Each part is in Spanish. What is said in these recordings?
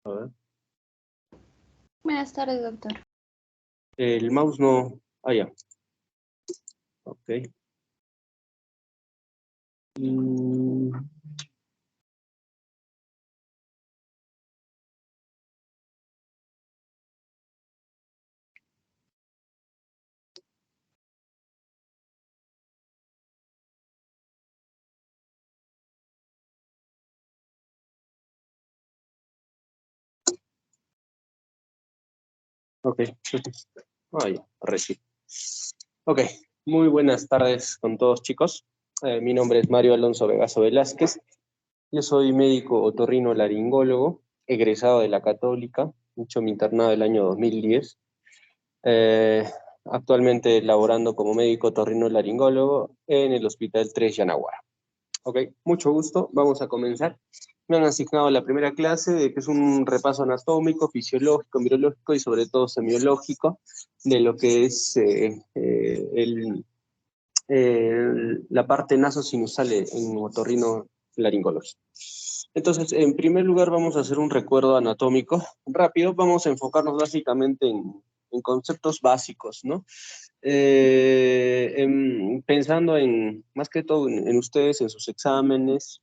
A ver. Buenas tardes, doctor. El mouse no... Ah, ya. Ok. Ok. Ah, ya. Recién. Ok. Muy buenas tardes con todos, chicos. Mi nombre es Mario Alonso Vegaso Velázquez. Yo soy médico otorrino-laringólogo, egresado de la Católica. He hecho mi internado del año 2010. Actualmente laborando como médico otorrino-laringólogo en el Hospital 3 Yanaguara. Ok, mucho gusto. Vamos a comenzar. Me han asignado la primera clase, que es un repaso anatómico, fisiológico, virológico y sobre todo semiológico de lo que es la parte nasosinusal en otorrino-laringología. Entonces, en primer lugar, vamos a hacer un recuerdo anatómico rápido. Vamos a enfocarnos básicamente en conceptos básicos, ¿no? Pensando más que todo en ustedes, en sus exámenes,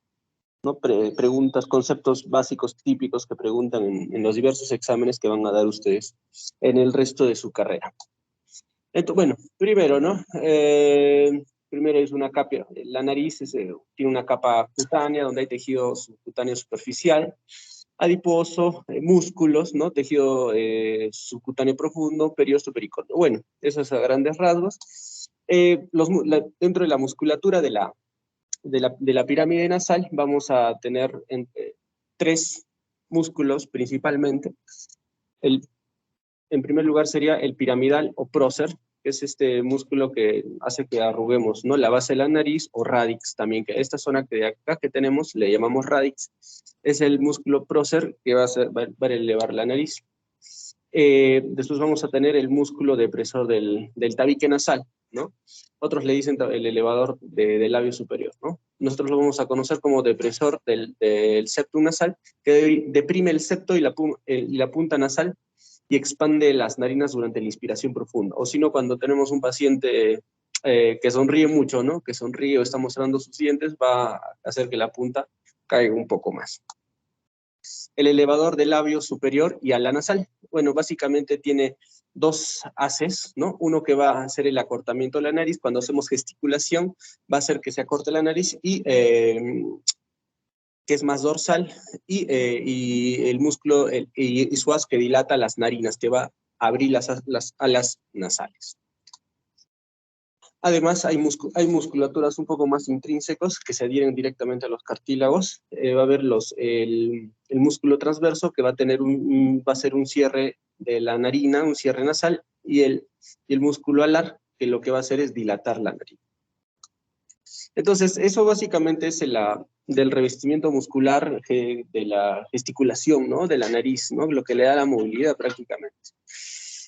¿no? Preguntas, conceptos básicos típicos que preguntan en los diversos exámenes que van a dar ustedes en el resto de su carrera. Entonces, bueno, primero, ¿no? Primero es una capa, la nariz tiene una capa cutánea donde hay tejido subcutáneo superficial, adiposo, músculos, ¿no? Tejido subcutáneo profundo, periosto, pericórdico. Bueno, eso es a grandes rasgos. Dentro de la musculatura de la pirámide nasal vamos a tener tres músculos principalmente. En primer lugar sería el piramidal o prócer, que es este músculo que hace que arruguemos, ¿no? La base de la nariz, o radix también, que esta zona de acá que tenemos le llamamos radix, es el músculo prócer que va a elevar la nariz. Después vamos a tener el músculo depresor del tabique nasal, ¿no? Otros le dicen el elevador del labio superior, ¿no? Nosotros lo vamos a conocer como depresor del septum nasal, que deprime el septo y la punta nasal y expande las narinas durante la inspiración profunda. O si no, cuando tenemos un paciente que sonríe mucho, ¿no? Que sonríe o está mostrando sus dientes, va a hacer que la punta caiga un poco más. El elevador del labio superior y ala nasal. Bueno, básicamente tiene dos haces, ¿no? Uno que va a hacer el acortamiento de la nariz. Cuando hacemos gesticulación, va a hacer que se acorte la nariz y que es más dorsal, y el músculo y su haz que dilata las narinas, que va a abrir las alas nasales. Además, hay musculaturas un poco más intrínsecos que se adhieren directamente a los cartílagos. Va a haber el músculo transverso que va a ser un cierre de la narina, un cierre nasal, y el músculo alar, que lo que va a hacer es dilatar la narina. Entonces, eso básicamente es del revestimiento muscular de la gesticulación, ¿no? De la nariz, ¿no? Lo que le da la movilidad prácticamente.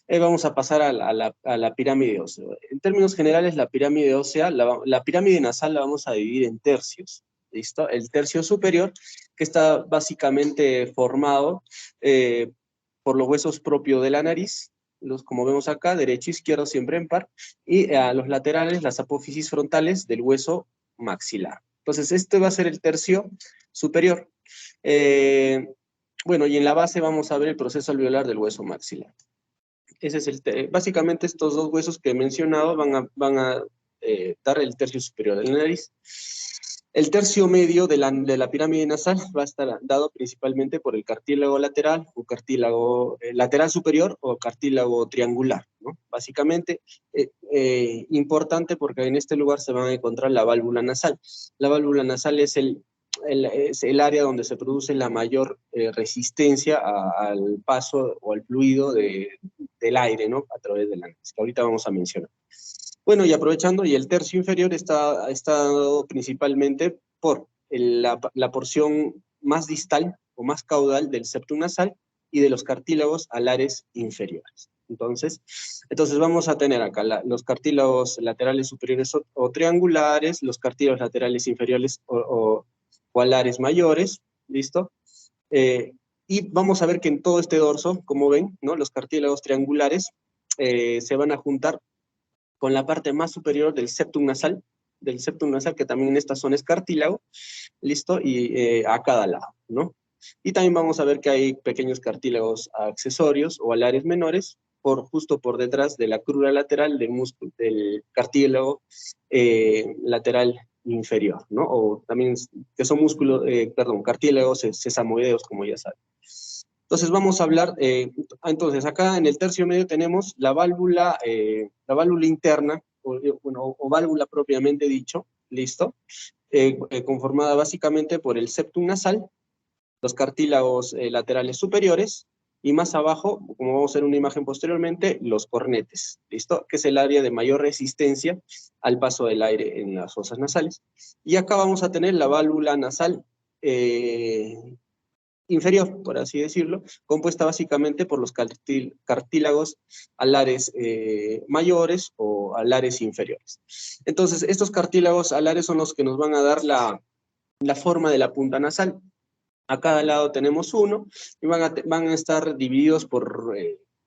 Vamos a pasar a la pirámide ósea. En términos generales, la pirámide ósea, la pirámide nasal la vamos a dividir en tercios, ¿listo? El tercio superior, que está básicamente formado por los huesos propios de la nariz, como vemos acá, derecho e izquierdo siempre en par, y a los laterales, las apófisis frontales del hueso maxilar. Entonces, este va a ser el tercio superior. Bueno, y en la base vamos a ver el proceso alveolar del hueso maxilar. Ese es básicamente estos dos huesos que he mencionado van a dar el tercio superior de la nariz. El tercio medio de la pirámide nasal va a estar dado principalmente por el cartílago lateral, o cartílago lateral superior, o cartílago triangular, ¿no? Básicamente, importante porque en este lugar se va a encontrar la válvula nasal. La válvula nasal es el área donde se produce la mayor resistencia al paso o al fluido del aire, ¿no? A través de la nariz, que ahorita vamos a mencionar. Bueno, y aprovechando, y el tercio inferior está dado principalmente por la porción más distal o más caudal del septum nasal y de los cartílagos alares inferiores. Entonces vamos a tener acá los cartílagos laterales superiores o triangulares, los cartílagos laterales inferiores o alares mayores, ¿listo? Y vamos a ver que en todo este dorso, como ven, ¿no? Los cartílagos triangulares se van a juntar con la parte más superior del septum nasal, que también en esta zona es cartílago, ¿listo? Y a cada lado, ¿no? Y también vamos a ver que hay pequeños cartílagos accesorios o alares menores, justo por detrás de la crura lateral del músculo, del cartílago lateral inferior, ¿no? O también que son cartílagos sesamoideos, como ya saben. Entonces vamos a hablar, entonces acá en el tercio medio tenemos la válvula interna, o válvula propiamente dicho, ¿listo? Conformada básicamente por el septum nasal, los cartílagos laterales superiores, y más abajo, como vamos a ver en una imagen posteriormente, los cornetes, ¿listo? Que es el área de mayor resistencia al paso del aire en las fosas nasales. Y acá vamos a tener la válvula nasal inferior, por así decirlo, compuesta básicamente por los cartílagos alares mayores o alares inferiores. Entonces, estos cartílagos alares son los que nos van a dar la forma de la punta nasal. A cada lado tenemos uno, y van a estar divididos por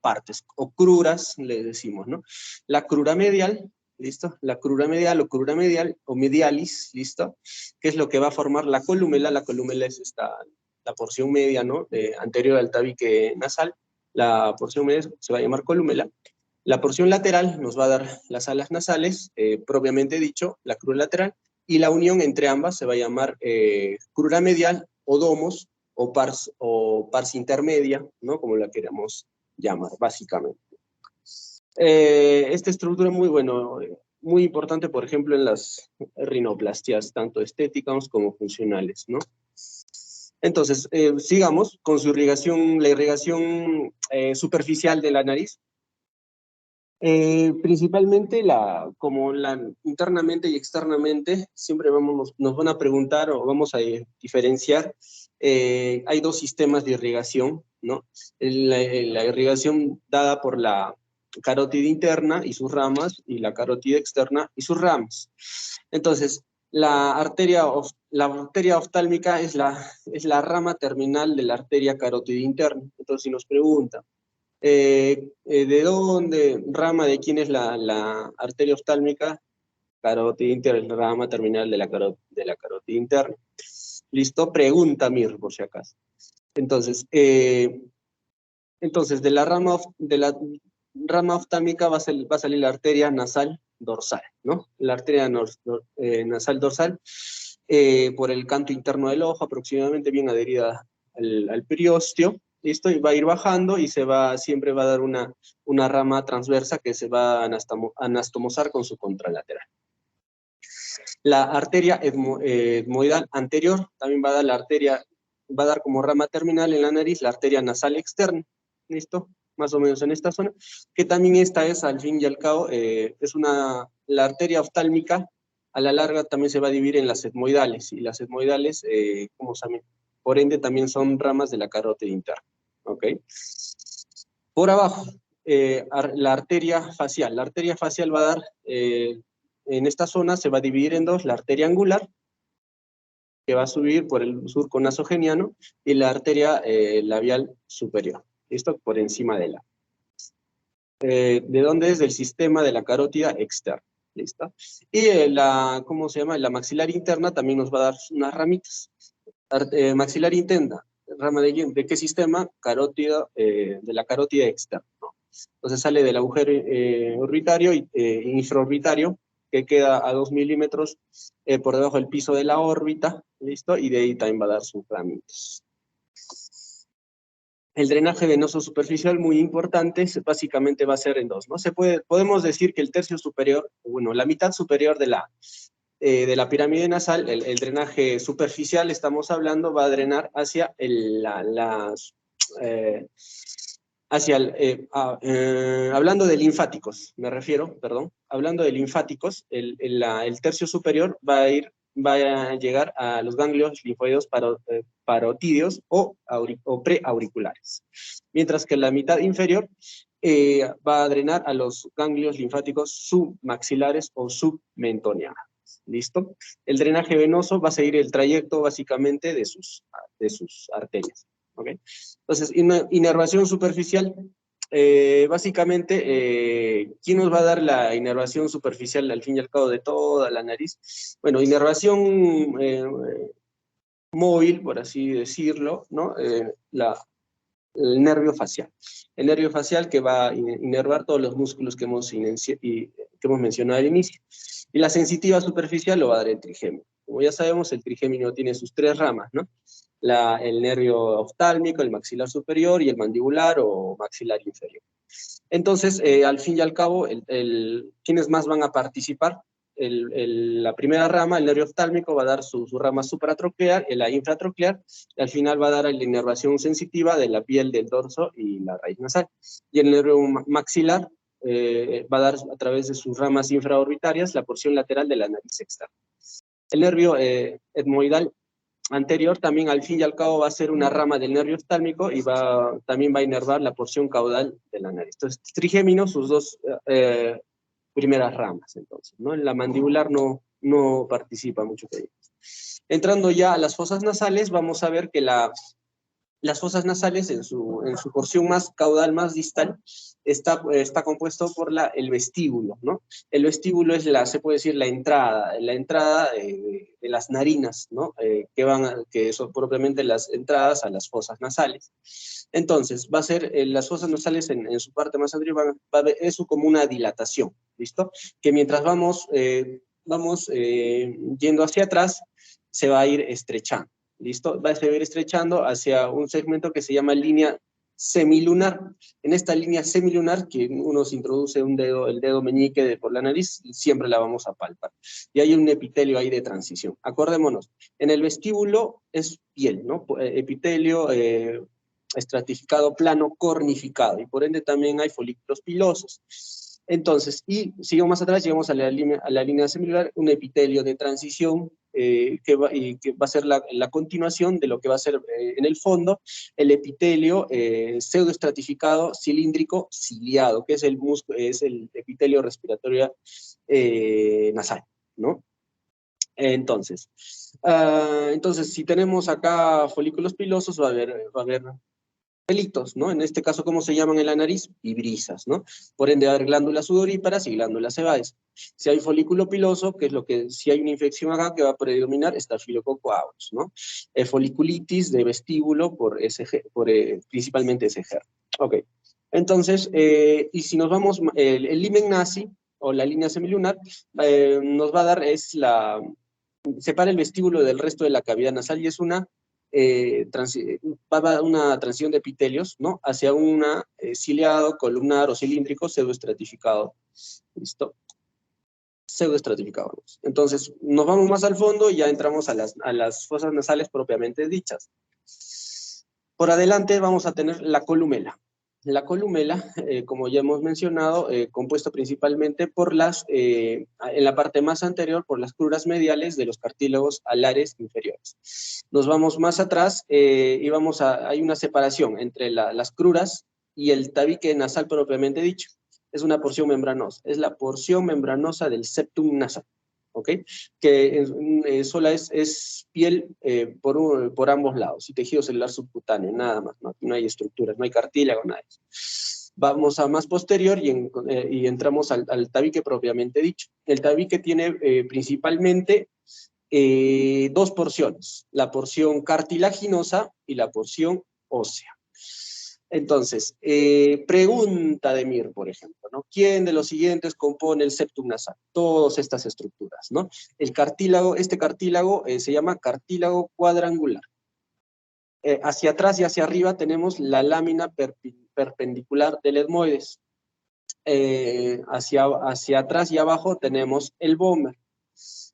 partes, o cruras, le decimos, ¿no? La crura medial, ¿listo? La crura medial o medialis, ¿listo? Que es lo que va a formar la colúmela. La colúmela es la porción media, ¿no? Anterior al tabique nasal. La porción media se va a llamar colúmela. La porción lateral nos va a dar las alas nasales, propiamente dicho, la crura lateral, y la unión entre ambas se va a llamar crura medial, o domos, o pars intermedia, ¿no? Como la queramos llamar, básicamente. Esta estructura es muy importante, por ejemplo, en las rinoplastias, tanto estéticas como funcionales, ¿no? Entonces, sigamos con la irrigación superficial de la nariz. Principalmente, internamente y externamente, siempre nos van a preguntar o vamos a diferenciar. Hay dos sistemas de irrigación, ¿no? La irrigación dada por la carótida interna y sus ramas, y la carótida externa y sus ramas. Entonces, la arteria oftálmica es la rama terminal de la arteria carótida interna. Entonces, si nos preguntan, ¿de dónde, rama de quién es la arteria oftálmica? Carótida interna, rama terminal de la carótida interna. ¿Listo? Pregunta Mir, por si acaso. Entonces, de la rama oftálmica va a salir la arteria nasal dorsal, ¿no? La arteria nasal dorsal, por el canto interno del ojo, aproximadamente bien adherida al periósteo, ¿listo? Y va a ir bajando y siempre va a dar una rama transversa que se va a anastomosar con su contralateral. La arteria etmoidal anterior también va a dar como rama terminal en la nariz la arteria nasal externa, ¿listo? Más o menos en esta zona, que también esta es, al fin y al cabo, la arteria oftálmica, a la larga también se va a dividir en las etmoidales, y las etmoidales, como saben, por ende también son ramas de la carótida interna, ¿ok? Por abajo, la arteria facial va a dar, en esta zona se va a dividir en dos: la arteria angular, que va a subir por el surco nasogeniano, y la arteria labial superior, ¿listo? Por encima de ¿de dónde es? Del sistema de la carótida externa, ¿listo? Y ¿cómo se llama? La maxilar interna también nos va a dar unas ramitas. Maxilar interna, rama ¿de qué sistema? Carótida, de la carótida externa, ¿no? Entonces sale del agujero orbitario infraorbitario, que queda a 2 milímetros por debajo del piso de la órbita, ¿listo? Y de ahí también va a dar sus ramitas. El drenaje venoso superficial, muy importante, básicamente va a ser en dos, ¿no? Podemos decir que el tercio superior, bueno, la mitad superior de la pirámide nasal, el drenaje superficial, estamos hablando, va a drenar hacia hablando de linfáticos, me refiero, perdón, hablando de linfáticos, el tercio superior va a llegar a los ganglios linfoideos parotídeos o preauriculares, mientras que la mitad inferior va a drenar a los ganglios linfáticos submaxilares o submentonianos. ¿Listo? El drenaje venoso va a seguir el trayecto básicamente de sus arterias. ¿ok? Entonces, inervación superficial, básicamente, ¿quién nos va a dar la inervación superficial al fin y al cabo de toda la nariz? Bueno, inervación móvil, por así decirlo, ¿no? El nervio facial. El nervio facial que va a inervar todos los músculos que hemos mencionado al inicio. Y la sensitiva superficial lo va a dar el trigémino. Como ya sabemos, el trigémino tiene sus tres ramas, ¿no? El nervio oftálmico, el maxilar superior y el mandibular o maxilar inferior. Entonces, al fin y al cabo, ¿quiénes más van a participar? La primera rama, el nervio oftálmico, va a dar su rama supratroclear, la infratroclear, y al final va a dar la inervación sensitiva de la piel del dorso y la raíz nasal. Y el nervio maxilar va a dar a través de sus ramas infraorbitarias la porción lateral de la nariz externa. El nervio etmoidal anterior también al fin y al cabo va a ser una rama del nervio oftálmico y también va a inervar la porción caudal de la nariz. Entonces, trigémino, sus dos primeras ramas, entonces, ¿no? En la mandibular no participa mucho de ellas. Entrando ya a las fosas nasales, vamos a ver que las fosas nasales en su porción más caudal, más distal, está compuesto por el vestíbulo, ¿no? El vestíbulo es se puede decir, la entrada de las narinas, ¿no? Que son propiamente las entradas a las fosas nasales. Entonces, va a ser, las fosas nasales en su parte más anterior va a haber eso como una dilatación, ¿listo? Que mientras vamos yendo hacia atrás, se va a ir estrechando. ¿Listo? Va a seguir estrechando hacia un segmento que se llama línea semilunar. En esta línea semilunar, que uno se introduce el dedo meñique por la nariz, siempre la vamos a palpar. Y hay un epitelio ahí de transición. Acordémonos, en el vestíbulo es piel, ¿no? Epitelio estratificado, plano, cornificado, y por ende también hay folículos pilosos. Entonces, y sigamos más atrás, llegamos a la línea semilunar, un epitelio de transición, que va a ser la continuación de lo que va a ser en el fondo el epitelio pseudoestratificado, cilíndrico, ciliado, que es el epitelio respiratorio nasal, ¿no? Entonces, si tenemos acá folículos pilosos, va a haber pelitos, ¿no? En este caso, ¿cómo se llaman en la nariz? Vibrisas, ¿no? Por ende, va a haber glándulas sudoríparas y glándulas sebáceas. Si hay folículo piloso, que es si hay una infección acá, que va a predominar Staphylococcus aureus, ¿no? Foliculitis de vestíbulo principalmente SG. Ok. Entonces, y si nos vamos, el limen nasi, o la línea semilunar, nos va a dar, separa el vestíbulo del resto de la cavidad nasal y es va a dar una transición de epitelios, ¿no? Hacia una ciliado, columnar o cilíndrico pseudoestratificado. ¿Listo? Pseudoestratificado. Entonces, nos vamos más al fondo y ya entramos a las fosas nasales propiamente dichas. Por adelante vamos a tener la columela. La columela, como ya hemos mencionado, compuesto principalmente por en la parte más anterior, por las cruras mediales de los cartílagos alares inferiores. Nos vamos más atrás y hay una separación entre las cruras y el tabique nasal propiamente dicho. Es una porción membranosa, es la porción membranosa del septum nasal. ¿Ok? Que sola es piel por ambos lados, y tejido celular subcutáneo, nada más, no hay estructuras, no hay cartílago, nada de eso. Vamos a más posterior y entramos al tabique propiamente dicho. El tabique tiene principalmente dos porciones, la porción cartilaginosa y la porción ósea. Entonces, pregunta de Mir, por ejemplo, ¿no? ¿Quién de los siguientes compone el septum nasal? Todas estas estructuras, ¿no? Este cartílago se llama cartílago cuadrangular. Hacia atrás y hacia arriba tenemos la lámina perpendicular del etmoides. Hacia atrás y abajo tenemos el vómer.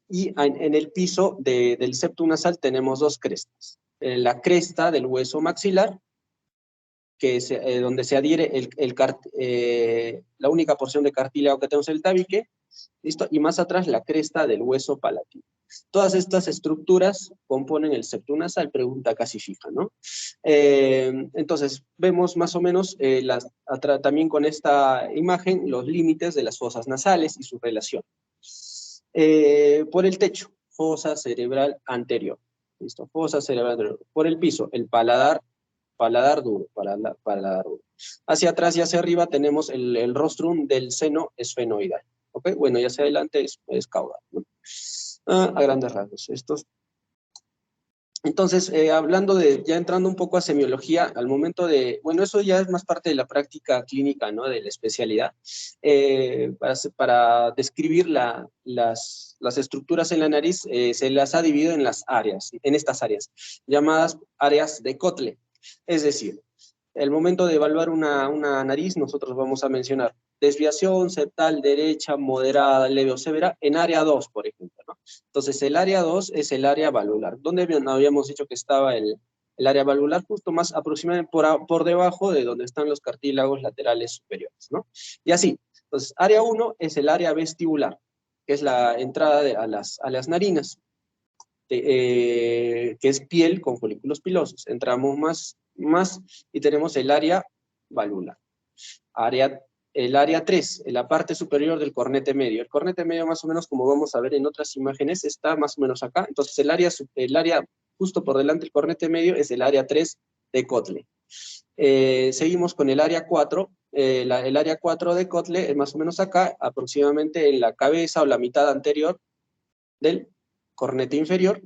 Y en el piso del septum nasal tenemos dos crestas. La cresta del hueso maxilar, que es donde se adhiere la única porción de cartílago que tenemos en el tabique, ¿listo? Y más atrás la cresta del hueso palatino. Todas estas estructuras componen el septum nasal, pregunta casi fija, ¿no? Entonces, vemos más o menos también con esta imagen los límites de las fosas nasales y su relación. Por el techo, fosa cerebral anterior, ¿listo? Fosa cerebral anterior. Por el piso, el paladar paladar duro, paladar duro. Hacia atrás y hacia arriba tenemos el rostrum del seno esfenoidal. ¿Ok? Bueno, y hacia adelante es caudal, ¿no? A grandes rasgos. Entonces, hablando ya entrando un poco a semiología, al momento bueno, eso ya es más parte de la práctica clínica, ¿no? De la especialidad, para describir las estructuras en la nariz, se las ha dividido en estas áreas, llamadas áreas de Kotle. Es decir, el momento de evaluar una nariz, nosotros vamos a mencionar desviación septal derecha, moderada, leve o severa, en área 2, por ejemplo, ¿no? Entonces, el área 2 es el área valvular. ¿Dónde habíamos dicho que estaba el área valvular? Justo más aproximadamente por debajo de donde están los cartílagos laterales superiores, ¿no? Y así. Entonces, área 1 es el área vestibular, que es la entrada a las narinas, que es piel con folículos pilosos. Entramos más y tenemos el área valvular. El área 3, en la parte superior del cornete medio. El cornete medio, más o menos, como vamos a ver en otras imágenes, está más o menos acá. Entonces, el área justo por delante del cornete medio es el área 3 de Kotle. Seguimos con el área 4. El área 4 de Kotle es más o menos acá, aproximadamente en la cabeza o la mitad anterior del cornete inferior.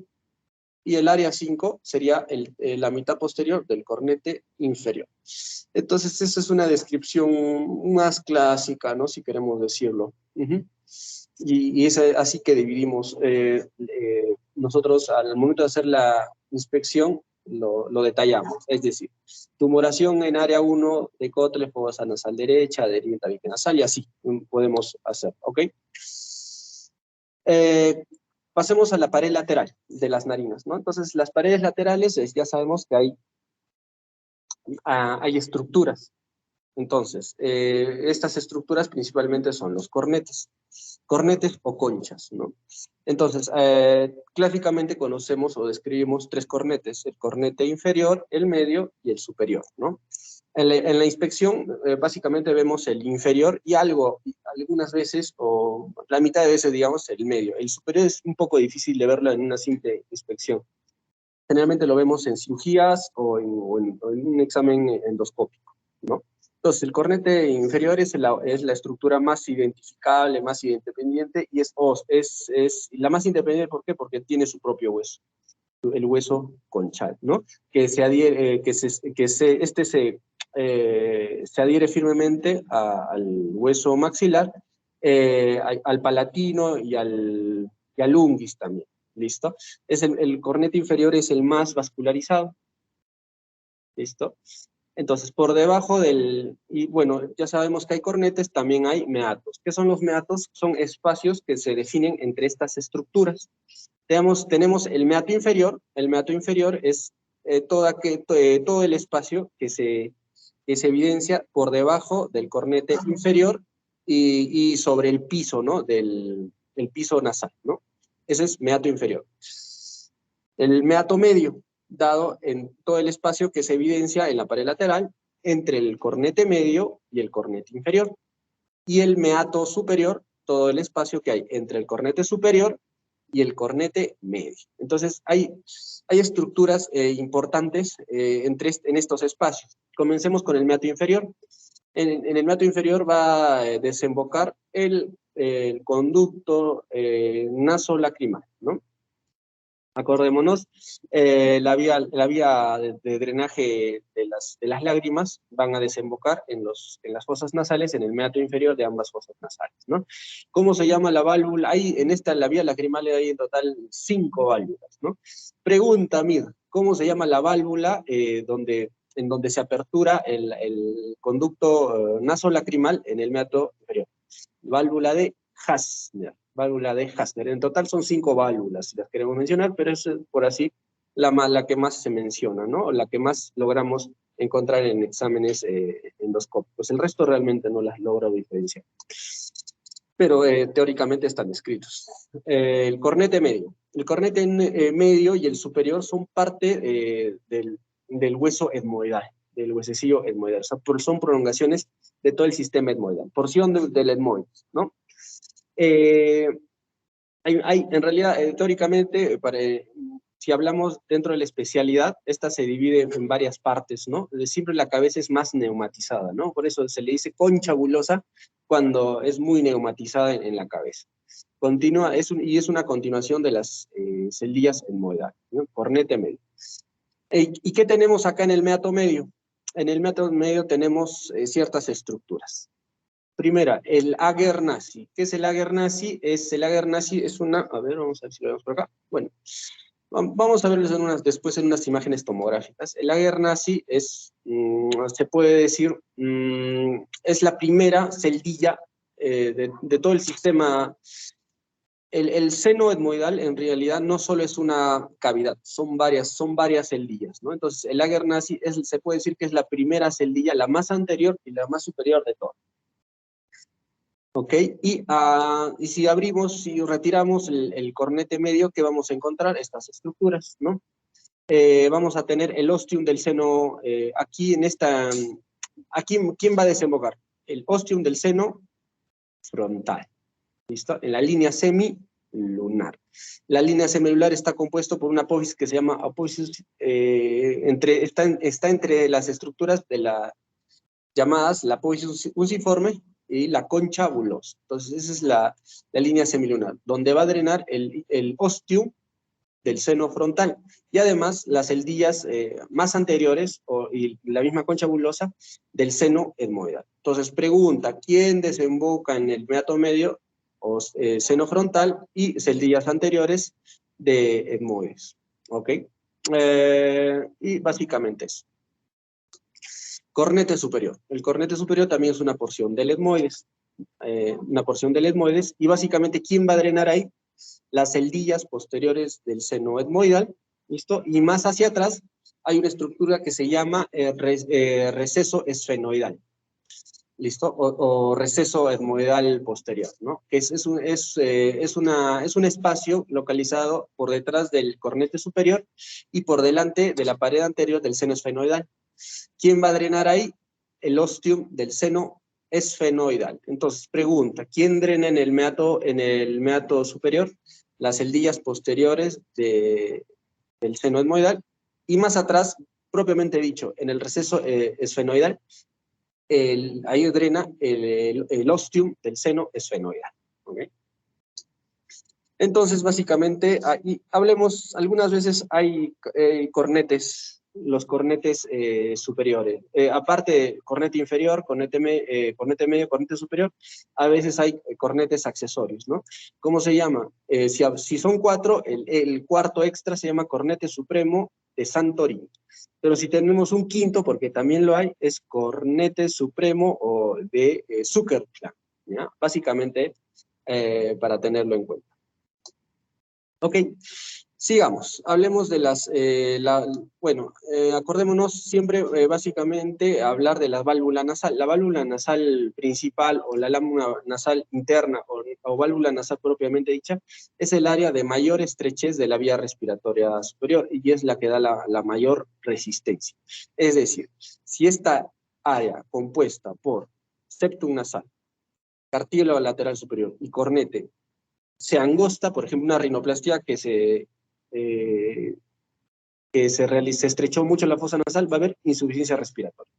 Y el área 5 sería la mitad posterior del cornete inferior. Entonces, esa es una descripción más clásica, ¿no? Si queremos decirlo. Y es así que dividimos. Nosotros, al momento de hacer la inspección, lo detallamos. Es decir, tumoración en área 1 de Kotle, fosa nasal derecha, adherente nasal, y así podemos hacer, ¿ok? Pasemos a la pared lateral de las narinas, ¿no? Entonces, las paredes laterales, ya sabemos que hay estructuras. Entonces, estas estructuras principalmente son los cornetes o conchas, ¿no? Entonces, clásicamente conocemos o describimos 3 cornetes: el cornete inferior, el medio y el superior, ¿no? En la inspección, básicamente vemos el inferior y algunas veces, o la mitad de veces, digamos, el medio. El superior es un poco difícil de verlo en una simple inspección. Generalmente lo vemos en cirugías o en un examen endoscópico, ¿no? Entonces, el cornete inferior es la estructura más identificable, más independiente, y es la más independiente. ¿Por qué? Porque tiene su propio hueso, el hueso conchal, ¿no? Que se adhiere firmemente al hueso maxilar, al palatino y al unguis también. ¿Listo? El cornete inferior es el más vascularizado. ¿Listo? Entonces, por debajo y bueno, ya sabemos que hay cornetes, también hay meatos. ¿Qué son los meatos? Son espacios que se definen entre estas estructuras. Tenemos el meato inferior. El meato inferior es todo el espacio que se evidencia por debajo del cornete inferior y sobre el piso, ¿no? El piso nasal, ¿no? Ese es meato inferior. El meato medio, dado en todo el espacio que se evidencia en la pared lateral entre el cornete medio y el cornete inferior. Y el meato superior, todo el espacio que hay entre el cornete superior y el cornete medio. Entonces, hay estructuras importantes en estos espacios. Comencemos con el meato inferior. En el meato inferior va a desembocar el conducto nasolacrimal, ¿no? Acordémonos, la vía de drenaje de las lágrimas van a desembocar en las fosas nasales, en el meato inferior de ambas fosas nasales, ¿no? ¿Cómo se llama la válvula? En la vía lacrimal hay en total 5 válvulas, ¿no? Pregunta, Mir, ¿cómo se llama la válvula en donde se apertura el conducto nasolacrimal en el meato inferior? Válvula de Hasner. Válvula de Hasner. En total son 5 válvulas, si las queremos mencionar, pero es por así la que más se menciona, ¿no? La que más logramos encontrar en exámenes endoscópicos. El resto realmente no las logro diferenciar. Pero teóricamente están escritos. El cornete medio. El cornete medio y el superior son parte del hueso etmoidal, del huesecillo etmoidal. O sea, son prolongaciones de todo el sistema etmoidal. Porción del etmoides, ¿no? En realidad, teóricamente, Si hablamos dentro de la especialidad, esta se divide en varias partes, ¿no? Siempre la cabeza es más neumatizada, ¿no? Por eso se le dice concha bulosa cuando es muy neumatizada en la cabeza. Continúa, y es una continuación de las celdillas etmoidales, ¿no? Cornete medio. ¿Y qué tenemos acá en el meato medio? En el meato medio tenemos ciertas estructuras. Primera, el ager nazi. ¿Qué es el ager nazi? El ager nazi es una, a ver, vamos a ver si lo vemos por acá. Bueno, vamos a verlo después en unas imágenes tomográficas. El ager nazi es, se puede decir, es la primera celdilla de todo el sistema. El seno etmoidal en realidad no solo es una cavidad, son varias celdillas, ¿no? Entonces, el ager nazi se puede decir que es la primera celdilla, la más anterior y la más superior de todas. ¿Ok? Y si abrimos, si retiramos el cornete medio, ¿qué vamos a encontrar? Estas estructuras, ¿no? Vamos a tener el ostium del seno, aquí en esta, aquí, ¿quién va a desembocar? El ostium del seno frontal, ¿listo? En la línea semilunar. La línea semilunar está compuesta por una apófisis que se llama apófisis, está entre las estructuras de las llamadas la apófisis unciforme y la concha bulosa. Entonces, esa es la línea semilunar, donde va a drenar el ostium del seno frontal. Y además, las celdillas más anteriores, y la misma concha bulosa, del seno etmoidal. Entonces, pregunta, ¿quién desemboca en el meato medio o seno frontal y celdillas anteriores de etmoides? ¿Ok? Y básicamente eso. Cornete superior. El cornete superior también es una porción del etmoides. Y básicamente, ¿quién va a drenar ahí? Las celdillas posteriores del seno etmoidal, ¿listo? Y más hacia atrás hay una estructura que se llama receso esfenoidal, ¿listo? O receso etmoidal posterior, ¿no? Que es un espacio localizado por detrás del cornete superior y por delante de la pared anterior del seno esfenoidal. ¿Quién va a drenar ahí? El ostium del seno esfenoidal. Entonces, pregunta, ¿quién drena en el meato superior? Las celdillas posteriores del seno etmoidal, y más atrás, propiamente dicho, en el receso esfenoidal, ahí drena el ostium del seno esfenoidal. ¿Okay? Entonces, básicamente, hablemos, algunas veces hay cornetes, los cornetes superiores. Aparte, cornete inferior, cornete medio, cornete superior, a veces hay cornetes accesorios, ¿no? ¿Cómo se llama? Si son 4, el cuarto extra se llama cornete supremo de Santorini. Pero si tenemos un quinto, porque también lo hay, es cornete supremo o de Zuckerklan, ¿ya? Básicamente, para tenerlo en cuenta. Ok, sigamos. Hablemos de acordémonos siempre básicamente hablar de la válvula nasal. La válvula nasal principal o la lámina nasal interna o válvula nasal propiamente dicha es el área de mayor estrechez de la vía respiratoria superior y es la que da la mayor resistencia. Es decir, si esta área compuesta por septum nasal, cartílago lateral superior y cornete se angosta, por ejemplo, una rinoplastia que se estrechó mucho la fosa nasal, va a haber insuficiencia respiratoria.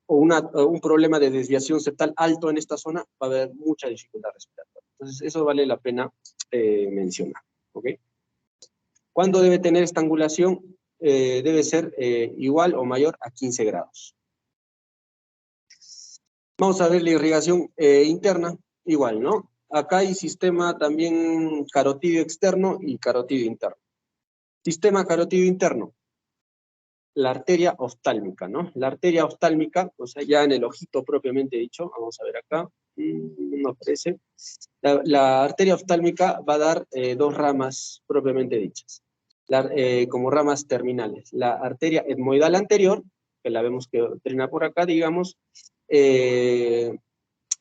O un problema de desviación septal alto en esta zona, va a haber mucha dificultad respiratoria. Entonces, eso vale la pena mencionar. ¿Ok? ¿Cuándo debe tener esta angulación? Debe ser igual o mayor a 15 grados. Vamos a ver la irrigación interna, igual, ¿no? Acá hay sistema también carotidio externo y carotidio interno. Sistema carotidio interno, la arteria oftálmica, ¿no? La arteria oftálmica, o sea, ya en el ojito propiamente dicho, vamos a ver acá, no aparece. La arteria oftálmica va a dar dos ramas propiamente dichas, como ramas terminales. La arteria etmoidal anterior, que la vemos que drena por acá, digamos,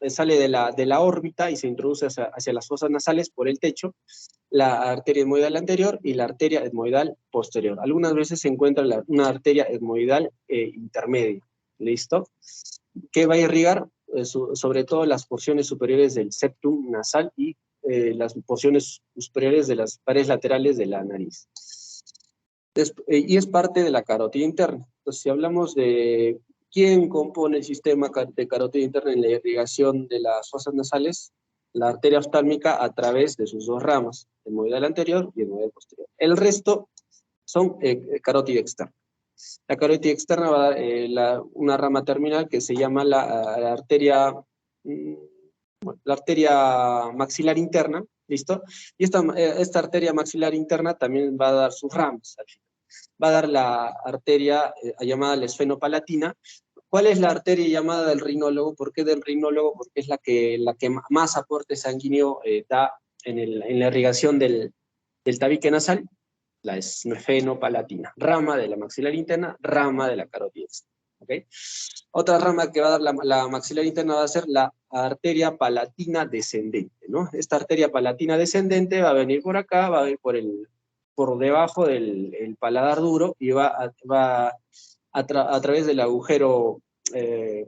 sale de la órbita y se introduce hacia las fosas nasales por el techo, la arteria etmoidal anterior y la arteria etmoidal posterior. Algunas veces se encuentra una arteria etmoidal intermedia, ¿listo? Que va a irrigar sobre todo las porciones superiores del septum nasal y las porciones superiores de las paredes laterales de la nariz. Y es parte de la carótida interna. Entonces, si hablamos de quién compone el sistema de carótida interna en la irrigación de las fosas nasales, la arteria oftálmica a través de sus dos ramas, el movidal anterior y el movidal posterior. El resto son carótida externa. La carótida externa va a dar una rama terminal que se llama la arteria, la arteria maxilar interna, ¿listo? Y esta arteria maxilar interna también va a dar sus ramas al final. Va a dar la arteria llamada la esfenopalatina. ¿Cuál es la arteria llamada del rinólogo? ¿Por qué del rinólogo? Porque es la que más aporte sanguíneo da en la irrigación del tabique nasal, la esfenopalatina, rama de la maxilar interna, rama de la carótida externa. ¿Okay? Otra rama que va a dar la maxilar interna va a ser la arteria palatina descendente, ¿no? Esta arteria palatina descendente va a venir por acá, va a venir por debajo del paladar duro y va a través del agujero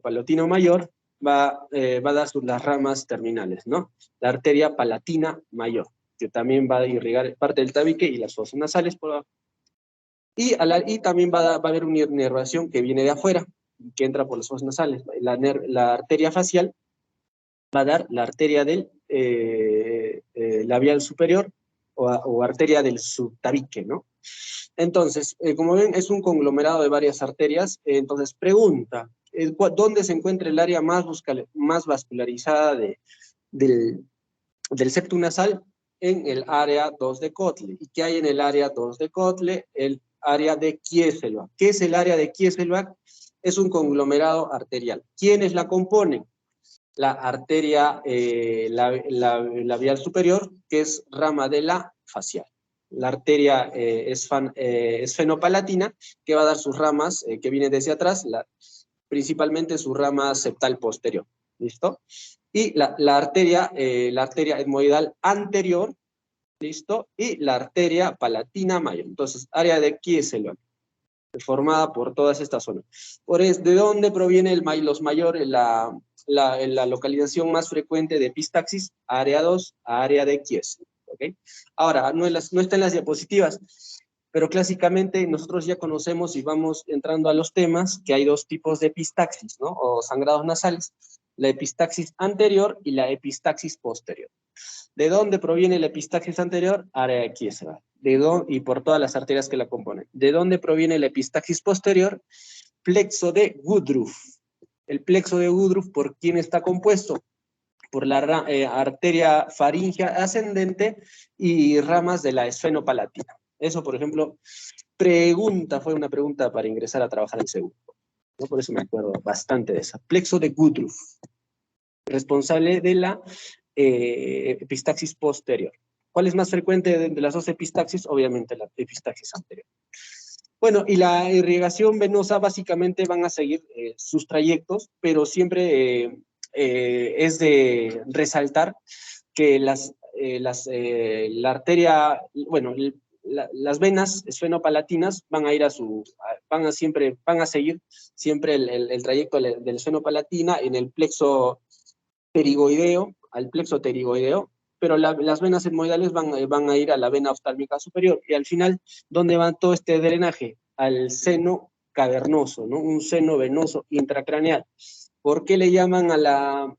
palatino mayor, va a dar las ramas terminales, ¿no? La arteria palatina mayor, que también va a irrigar parte del tabique y las fosas nasales por abajo. Y también va a haber una inervación que viene de afuera, que entra por las fosas nasales. La arteria facial va a dar la arteria del labial superior o arteria del subtabique, ¿no? Entonces, como ven, es un conglomerado de varias arterias. Entonces, pregunta, ¿dónde se encuentra el área más vascularizada del septum nasal? En el área 2 de Kotle. ¿Y qué hay en el área 2 de Kotle? El área de Kieselbach. ¿Qué es el área de Kieselbach? Es un conglomerado arterial. ¿Quiénes la componen? La arteria labial superior, que es rama de la facial. La arteria esfenopalatina, que va a dar sus ramas, que viene desde atrás, principalmente su rama septal posterior. ¿Listo? Y la arteria etmoidal anterior, ¿listo? Y la arteria palatina mayor. Entonces, área de Kieselbach, formada por todas estas zonas. ¿De dónde proviene los mayores, la localización más frecuente de epistaxis? Área 2, área de Kieselbach. ¿Okay? Ahora, no está en las diapositivas, pero clásicamente nosotros ya conocemos y vamos entrando a los temas que hay dos tipos de epistaxis, ¿no? O sangrados nasales. La epistaxis anterior y la epistaxis posterior. ¿De dónde proviene la epistaxis anterior? Área de Kieselbach. Y por todas las arterias que la componen. ¿De dónde proviene la epistaxis posterior? Plexo de Woodruff. El plexo de Woodruff, ¿por quién está compuesto? Por la arteria faríngea ascendente y ramas de la esfenopalatina. Eso, por ejemplo, fue una pregunta para ingresar a trabajar en segundo. ¿No? Por eso me acuerdo bastante de esa. Plexo de Woodruff, responsable de la epistaxis posterior. ¿Cuál es más frecuente de las dos epistaxis? Obviamente la epistaxis anterior. Bueno, y la irrigación venosa básicamente van a seguir sus trayectos, pero siempre es de resaltar que la arteria, bueno, las venas esfenopalatinas van a seguir siempre el trayecto del esfenopalatina en el plexo pterigoideo, al plexo pterigoideo, pero las venas etmoidales van a ir a la vena oftálmica superior, y al final, ¿dónde va todo este drenaje? Al seno cavernoso, ¿no? Un seno venoso intracraneal. ¿Por qué le llaman a la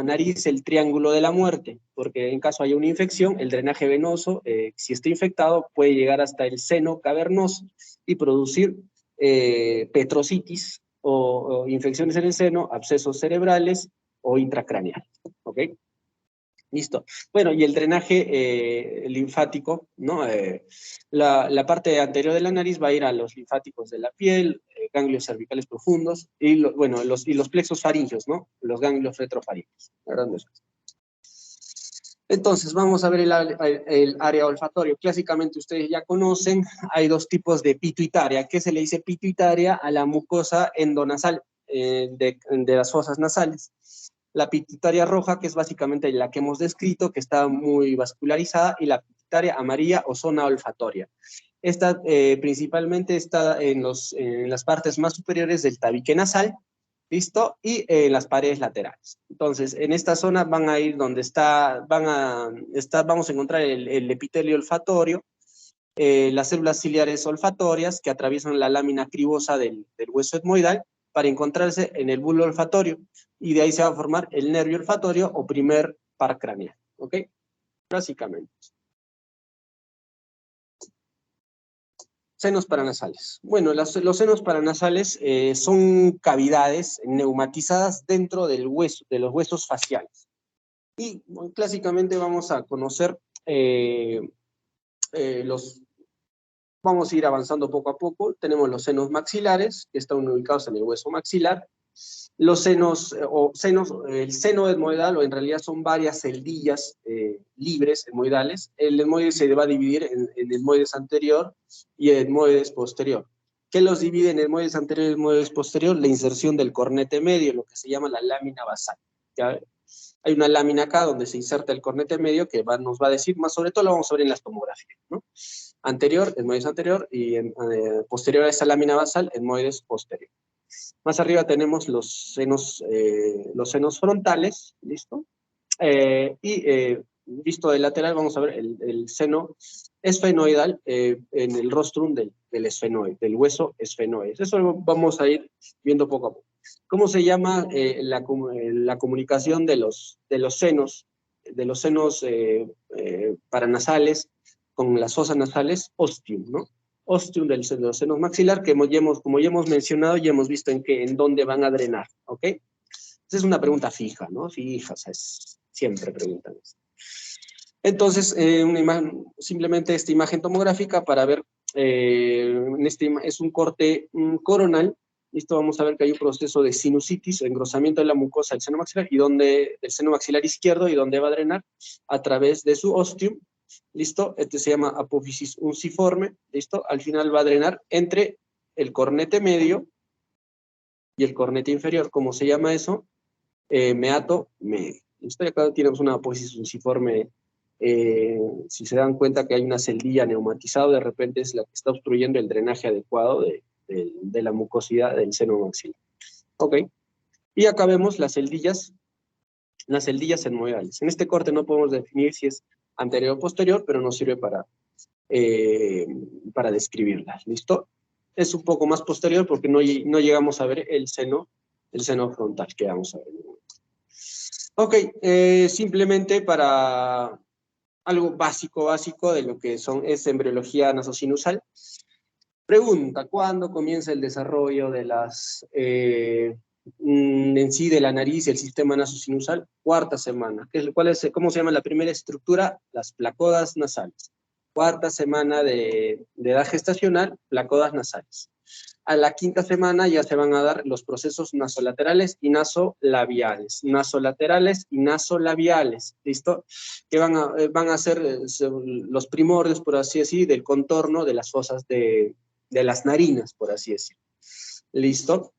nariz el triángulo de la muerte? Porque en caso haya una infección, el drenaje venoso, si está infectado, puede llegar hasta el seno cavernoso y producir petrocitis o infecciones en el seno, abscesos cerebrales o intracraneal. ¿Ok? Listo. Bueno, y el drenaje linfático, ¿no? La parte anterior de la nariz va a ir a los linfáticos de la piel, ganglios cervicales profundos, y los plexos faringios, ¿no? Los ganglios retrofaringios. Entonces, vamos a ver el área olfatorio. Clásicamente, ustedes ya conocen, hay dos tipos de pituitaria. ¿Qué se le dice pituitaria? A la mucosa endonasal de las fosas nasales. La pituitaria roja, que es básicamente la que hemos descrito, que está muy vascularizada, y la pituitaria amarilla o zona olfatoria. Esta principalmente está en las partes más superiores del tabique nasal, ¿listo? Y en las paredes laterales. Entonces, en esta zona van a ir donde vamos a encontrar el epitelio olfatorio, las células ciliares olfatorias que atraviesan la lámina cribosa del hueso etmoidal para encontrarse en el bulbo olfatorio, y de ahí se va a formar el nervio olfatorio o primer par craneal, ¿ok? Básicamente. Senos paranasales. Bueno, los senos paranasales son cavidades neumatizadas dentro del hueso, de los huesos faciales. Y bueno, clásicamente vamos a conocer vamos a ir avanzando poco a poco. Tenemos los senos maxilares, que están ubicados en el hueso maxilar. Los senos, el seno etmoidal, o en realidad son varias celdillas libres, etmoidales. El etmoide se va a dividir en etmoides anterior y etmoides posterior. ¿Qué los divide en etmoides anterior y etmoides posterior? La inserción del cornete medio, lo que se llama la lámina basal. ¿Ya? Hay una lámina acá donde se inserta el cornete medio que nos va a decir, más sobre todo lo vamos a ver en las tomografías, ¿no? Anterior, etmoides anterior, y posterior a esa lámina basal, etmoides posterior. Más arriba tenemos los senos frontales, ¿listo? Visto de lateral vamos a ver el seno esfenoidal en el rostrum del esfenoide, del hueso esfenoide. Eso vamos a ir viendo poco a poco. ¿Cómo se llama la comunicación de los senos paranasales con las fosas nasales? Ostium, ¿no? Ostium de los senos maxilar, que como ya hemos mencionado, ya hemos visto en dónde van a drenar, ¿ok? Esa es una pregunta fija, ¿no? Fija, o sea, siempre preguntan eso. Entonces, simplemente esta imagen tomográfica para ver, es un corte coronal. Listo, vamos a ver que hay un proceso de sinusitis, engrosamiento de la mucosa del seno maxilar, del seno maxilar izquierdo, y donde va a drenar a través de su ostium. ¿Listo? Este se llama apófisis unciforme. ¿Listo? Al final va a drenar entre el cornete medio y el cornete inferior. ¿Cómo se llama eso? Meato medio. ¿Listo? Y acá tenemos una apófisis unciforme. Si se dan cuenta que hay una celdilla neumatizada, de repente es la que está obstruyendo el drenaje adecuado de la mucosidad del seno maxilar. Ok. Y acá vemos las celdillas etmoidales. En este corte no podemos definir si es anterior o posterior, pero nos sirve para describirlas. ¿Listo? Es un poco más posterior porque no llegamos a ver el seno frontal, que vamos a ver. Ok, simplemente para algo básico de lo que es embriología nasosinusal. Pregunta, ¿cuándo comienza el desarrollo de en sí de la nariz y el sistema nasosinusal? Cuarta semana. ¿Cómo se llama la primera estructura? Las placodas nasales. Cuarta semana de edad gestacional, placodas nasales. A la quinta semana ya se van a dar los procesos nasolaterales y nasolabiales. Nasolaterales y nasolabiales, ¿listo? Que van a ser los primordios, por así decir, del contorno de las fosas de las narinas, por así decir. ¿Listo?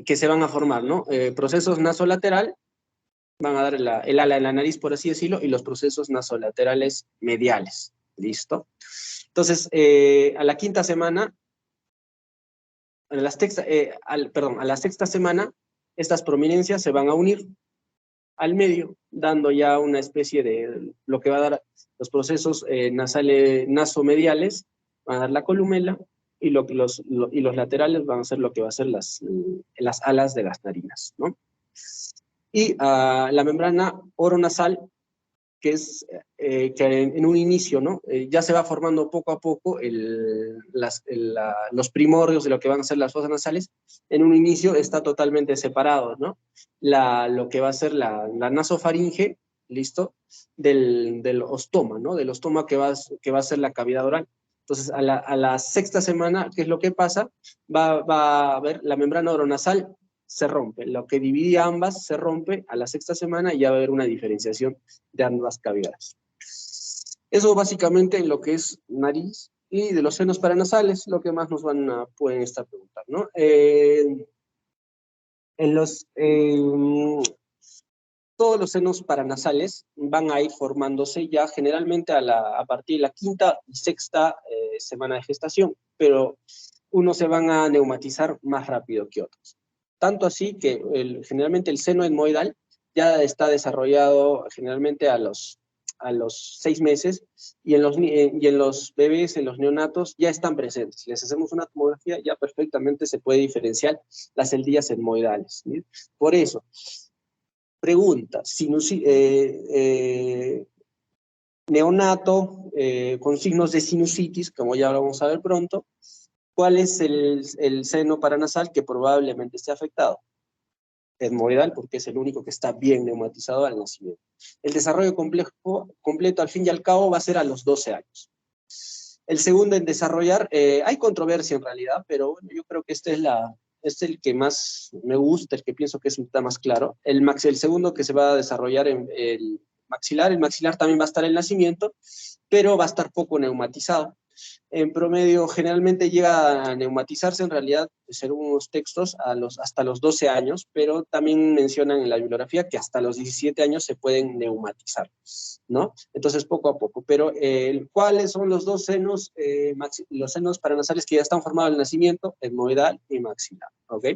Que se van a formar, ¿no? Procesos nasolateral, van a dar el ala de la nariz, por así decirlo, y los procesos nasolaterales mediales. ¿Listo? Entonces, a la quinta semana, a la sexta semana, estas prominencias se van a unir al medio, dando ya una especie de lo que va a dar los procesos nasomediales, van a dar la columela, y los laterales van a ser lo que va a ser las alas de las narinas, ¿no? Y la membrana oronasal, que es que en un inicio, ¿no? Ya se va formando poco a poco los primordios de lo que van a ser las fosas nasales. En un inicio está totalmente separado, ¿no? Lo que va a ser la nasofaringe, ¿listo? Del ostoma, ¿no? Del ostoma que va a ser la cavidad oral. Entonces, a la sexta semana, ¿qué es lo que pasa? Va a haber la membrana oronasal se rompe. Lo que dividía ambas se rompe a la sexta semana y ya va a haber una diferenciación de ambas cavidades. Eso básicamente en lo que es nariz, y de los senos paranasales, lo que más nos pueden estar preguntando, ¿no? Todos los senos paranasales van a ir formándose ya generalmente a partir de la quinta y sexta semana de gestación, pero unos se van a neumatizar más rápido que otros. Tanto así que generalmente el seno etmoidal ya está desarrollado generalmente a los los 6 meses, y en los bebés, en los neonatos, ya están presentes. Si les hacemos una tomografía, ya perfectamente se puede diferenciar las celdillas etmoidales, ¿sí? Por eso, pregunta, neonato con signos de sinusitis, como ya lo vamos a ver pronto, ¿cuál es el seno paranasal que probablemente esté afectado? Etmoidal, porque es el único que está bien neumatizado al nacimiento. El desarrollo completo, al fin y al cabo, va a ser a los 12 años. El segundo en desarrollar, hay controversia en realidad, pero bueno, yo creo que este es el que más me gusta, el que pienso que está más claro. El segundo que se va a desarrollar en el maxilar también va a estar en el nacimiento, pero va a estar poco neumatizado. En promedio, generalmente llega a neumatizarse, en realidad, según unos textos, hasta los 12 años, pero también mencionan en la bibliografía que hasta los 17 años se pueden neumatizar, ¿no? Entonces, poco a poco. Pero, ¿cuáles son los dos senos, los senos paranasales que ya están formados al nacimiento? Etmoidal y maxilar, ¿ok?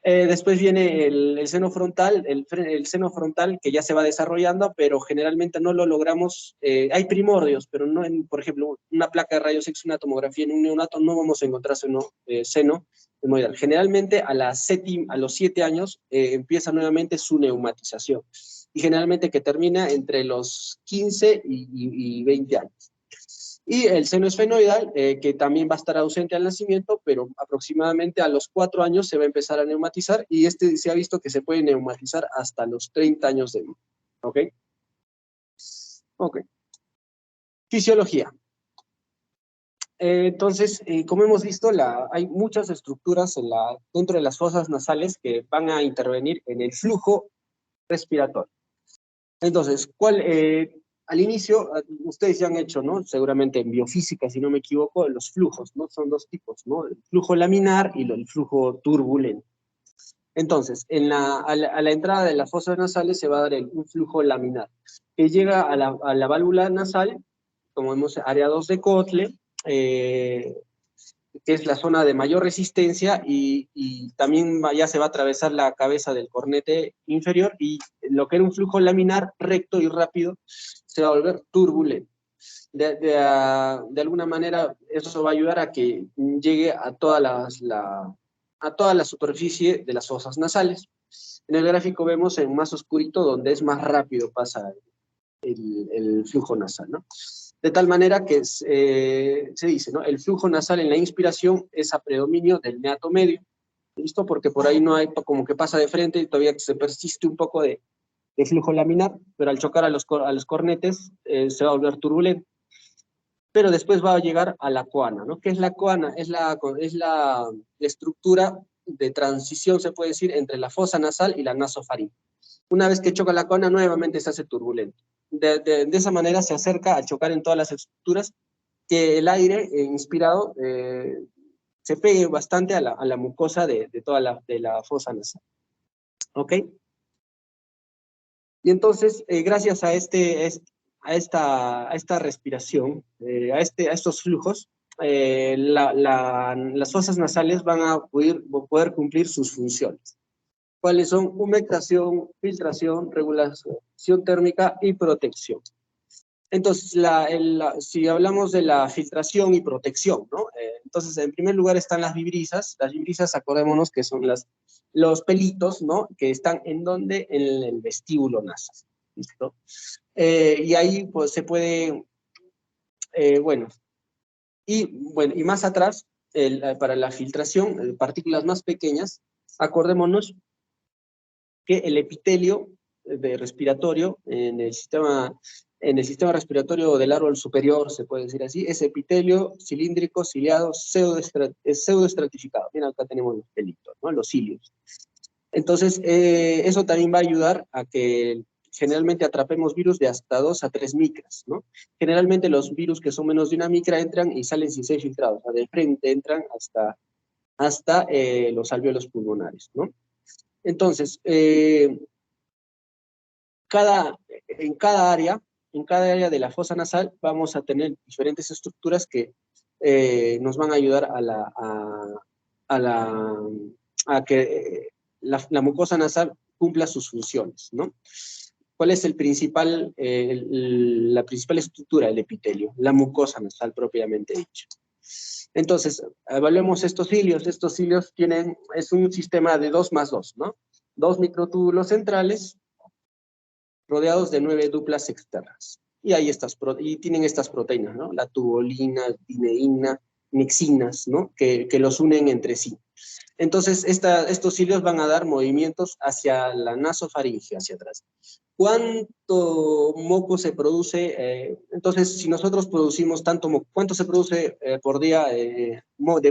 Después viene el seno frontal, el seno frontal que ya se va desarrollando, pero generalmente no lo logramos, hay primordios, pero no por ejemplo, una placa de rayos X, una tomografía en un neonato, no vamos a encontrar seno etmoidal. Generalmente a los 7 años empieza nuevamente su neumatización, y generalmente que termina entre los 15 y 20 años. Y el seno esfenoidal, que también va a estar ausente al nacimiento, pero aproximadamente a los 4 años se va a empezar a neumatizar, y se ha visto que se puede neumatizar hasta los 30 años de vida. ¿Ok? Ok. Fisiología. Entonces, como hemos visto, hay muchas estructuras dentro de las fosas nasales que van a intervenir en el flujo respiratorio. Entonces, al inicio, ustedes ya han hecho, ¿no? Seguramente en biofísica, si no me equivoco, los flujos, ¿no? Son dos tipos, ¿no? El flujo laminar y el flujo turbulento. Entonces, a la entrada de las fosas nasales se va a dar un flujo laminar, que llega a la válvula nasal, como vemos, área 2 de Kotle, que es la zona de mayor resistencia, y también ya se va a atravesar la cabeza del cornete inferior, y lo que era un flujo laminar recto y rápido se va a volver turbulento. De alguna manera, eso va a ayudar a que llegue a toda la superficie de las fosas nasales. En el gráfico vemos en más oscurito donde es más rápido pasa el flujo nasal, ¿no? De tal manera que se dice, ¿no? El flujo nasal en la inspiración es a predominio del neato medio, ¿listo? Porque por ahí no hay, como que pasa de frente y todavía se persiste un poco de flujo laminar, pero al chocar a los cornetes se va a volver turbulento. Pero después va a llegar a la coana, ¿no? ¿Qué es la coana? Es la estructura de transición, se puede decir, entre la fosa nasal y la nasofaringe. Una vez que choca la coana, nuevamente se hace turbulento. De esa manera se acerca a chocar en todas las estructuras, que el aire inspirado se pegue bastante a la mucosa de toda la fosa nasal. ¿Ok? Y entonces, gracias a esta respiración, a estos flujos, las fosas nasales van a poder cumplir sus funciones. ¿Cuáles son? Humectación, filtración, regulación térmica y protección. Entonces, si hablamos de la filtración y protección, ¿no? Entonces, en primer lugar están las vibrisas. Las vibrisas, acordémonos que son los pelitos, ¿no? Que están ¿en dónde? En el vestíbulo nasal, ¿listo? Y ahí, pues, se puede, bueno, y más atrás, para la filtración, partículas más pequeñas, acordémonos que el epitelio respiratorio en el sistema respiratorio del árbol superior, se puede decir así, es epitelio cilíndrico, ciliado, pseudoestratificado. Mira, acá tenemos los pelitos, ¿no? Los cilios. Entonces, eso también va a ayudar a que generalmente atrapemos virus de hasta 2 a 3 micras, ¿no? Generalmente los virus que son menos de 1 micra entran y salen sin ser filtrados, o sea, de frente entran hasta los alvéolos pulmonares, ¿no? Entonces, en cada área de la fosa nasal vamos a tener diferentes estructuras que nos van a ayudar a que la mucosa nasal cumpla sus funciones, ¿no? ¿Cuál es la principal estructura del epitelio? La mucosa nasal propiamente dicha. Entonces, evaluemos estos cilios. Estos cilios es un sistema de 2 más 2, ¿no? 2 microtúbulos centrales rodeados de 9 duplas externas. Y tienen estas proteínas, ¿no? La tubulina, dineína, nixinas, ¿no? Que los unen entre sí. Entonces, estos cilios van a dar movimientos hacia la nasofaringe, hacia atrás. ¿Cuánto moco se produce? Entonces, si nosotros producimos tanto moco, ¿cuánto se produce por día de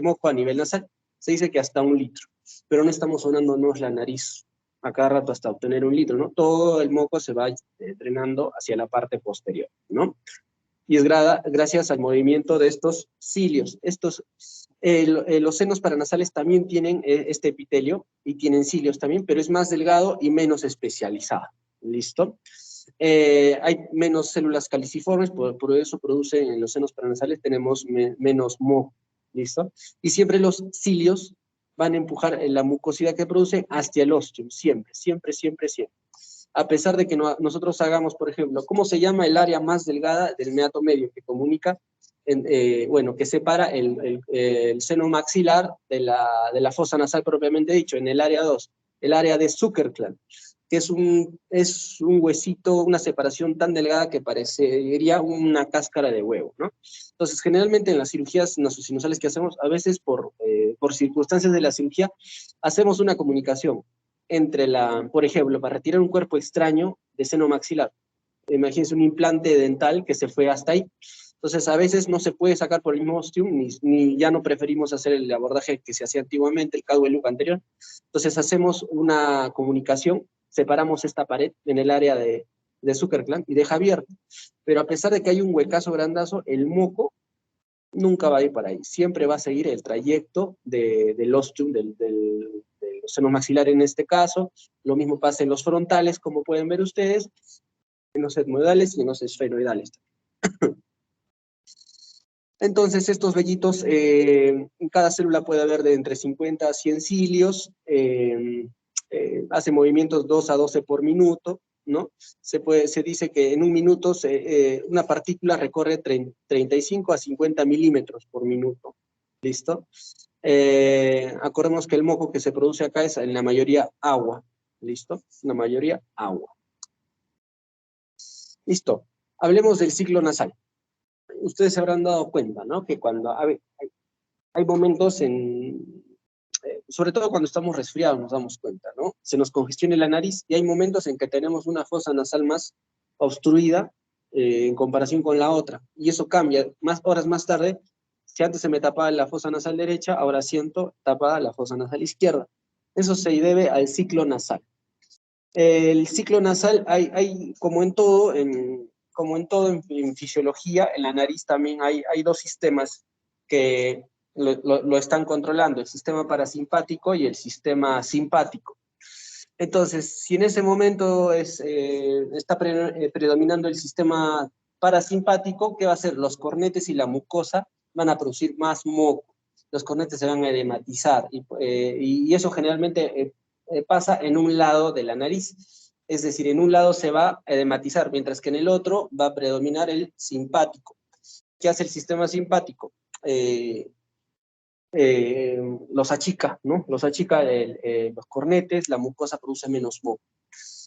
moco a nivel nasal? Se dice que hasta 1 litro, pero no estamos sonándonos la nariz a cada rato hasta obtener 1 litro, ¿no? Todo el moco se va drenando hacia la parte posterior, ¿no? Y es gracias al movimiento de estos cilios. Los senos paranasales también tienen este epitelio y tienen cilios también, pero es más delgado y menos especializado. ¿Listo? Hay menos células caliciformes, por eso producen en los senos paranasales tenemos menos moco. ¿Listo? Y siempre los cilios van a empujar la mucosidad que producen hacia el ostium, siempre, siempre, siempre, siempre. A pesar de que nosotros hagamos, por ejemplo, ¿cómo se llama el área más delgada del meato medio que comunica, que separa el seno maxilar de la fosa nasal propiamente dicho, en el área 2, el área de Zuckerklan, que es un huesito, una separación tan delgada que parecería una cáscara de huevo, ¿no? Entonces, generalmente en las cirugías nasosinusales que hacemos, a veces por circunstancias de la cirugía, hacemos una comunicación entre por ejemplo, para retirar un cuerpo extraño de seno maxilar. Imagínense un implante dental que se fue hasta ahí. Entonces, a veces no se puede sacar por el mismo ostium, ni ya no preferimos hacer el abordaje que se hacía antiguamente, el Cadwell loop anterior. Entonces, hacemos una comunicación, separamos esta pared en el área de Zuckerklan y deja abierto. Pero a pesar de que hay un huecazo grandazo, el moco nunca va a ir para ahí. Siempre va a seguir el trayecto del ostium, del seno maxilar en este caso. Lo mismo pasa en los frontales, como pueden ver ustedes, en los etmoidales y en los esfenoidales. Entonces, estos vellitos, en cada célula puede haber de entre 50 a 100 cilios, hace movimientos 2 a 12 por minuto, ¿no? Se dice que en un minuto una partícula recorre 35 a 50 milímetros por minuto, ¿listo? Acordemos que el moco que se produce acá es en la mayoría agua, ¿listo? La mayoría agua. Listo. Hablemos del ciclo nasal. Ustedes se habrán dado cuenta, ¿no? Que cuando hay momentos sobre todo cuando estamos resfriados nos damos cuenta, ¿no? Se nos congestiona la nariz y hay momentos en que tenemos una fosa nasal más obstruida en comparación con la otra. Y eso cambia. Horas más tarde, si antes se me tapaba la fosa nasal derecha, ahora siento tapada la fosa nasal izquierda. Eso se debe al ciclo nasal. El ciclo nasal, como en todo, en fisiología, en la nariz también hay 2 sistemas que lo están controlando, el sistema parasimpático y el sistema simpático. Entonces, si en ese momento está predominando el sistema parasimpático, ¿qué va a hacer? Los cornetes y la mucosa van a producir más moco, los cornetes se van a edematizar, y eso generalmente pasa en un lado de la nariz, es decir, en un lado se va a edematizar, mientras que en el otro va a predominar el simpático. ¿Qué hace el sistema simpático? Los achica, ¿no? Los achica los cornetes, la mucosa produce menos moco.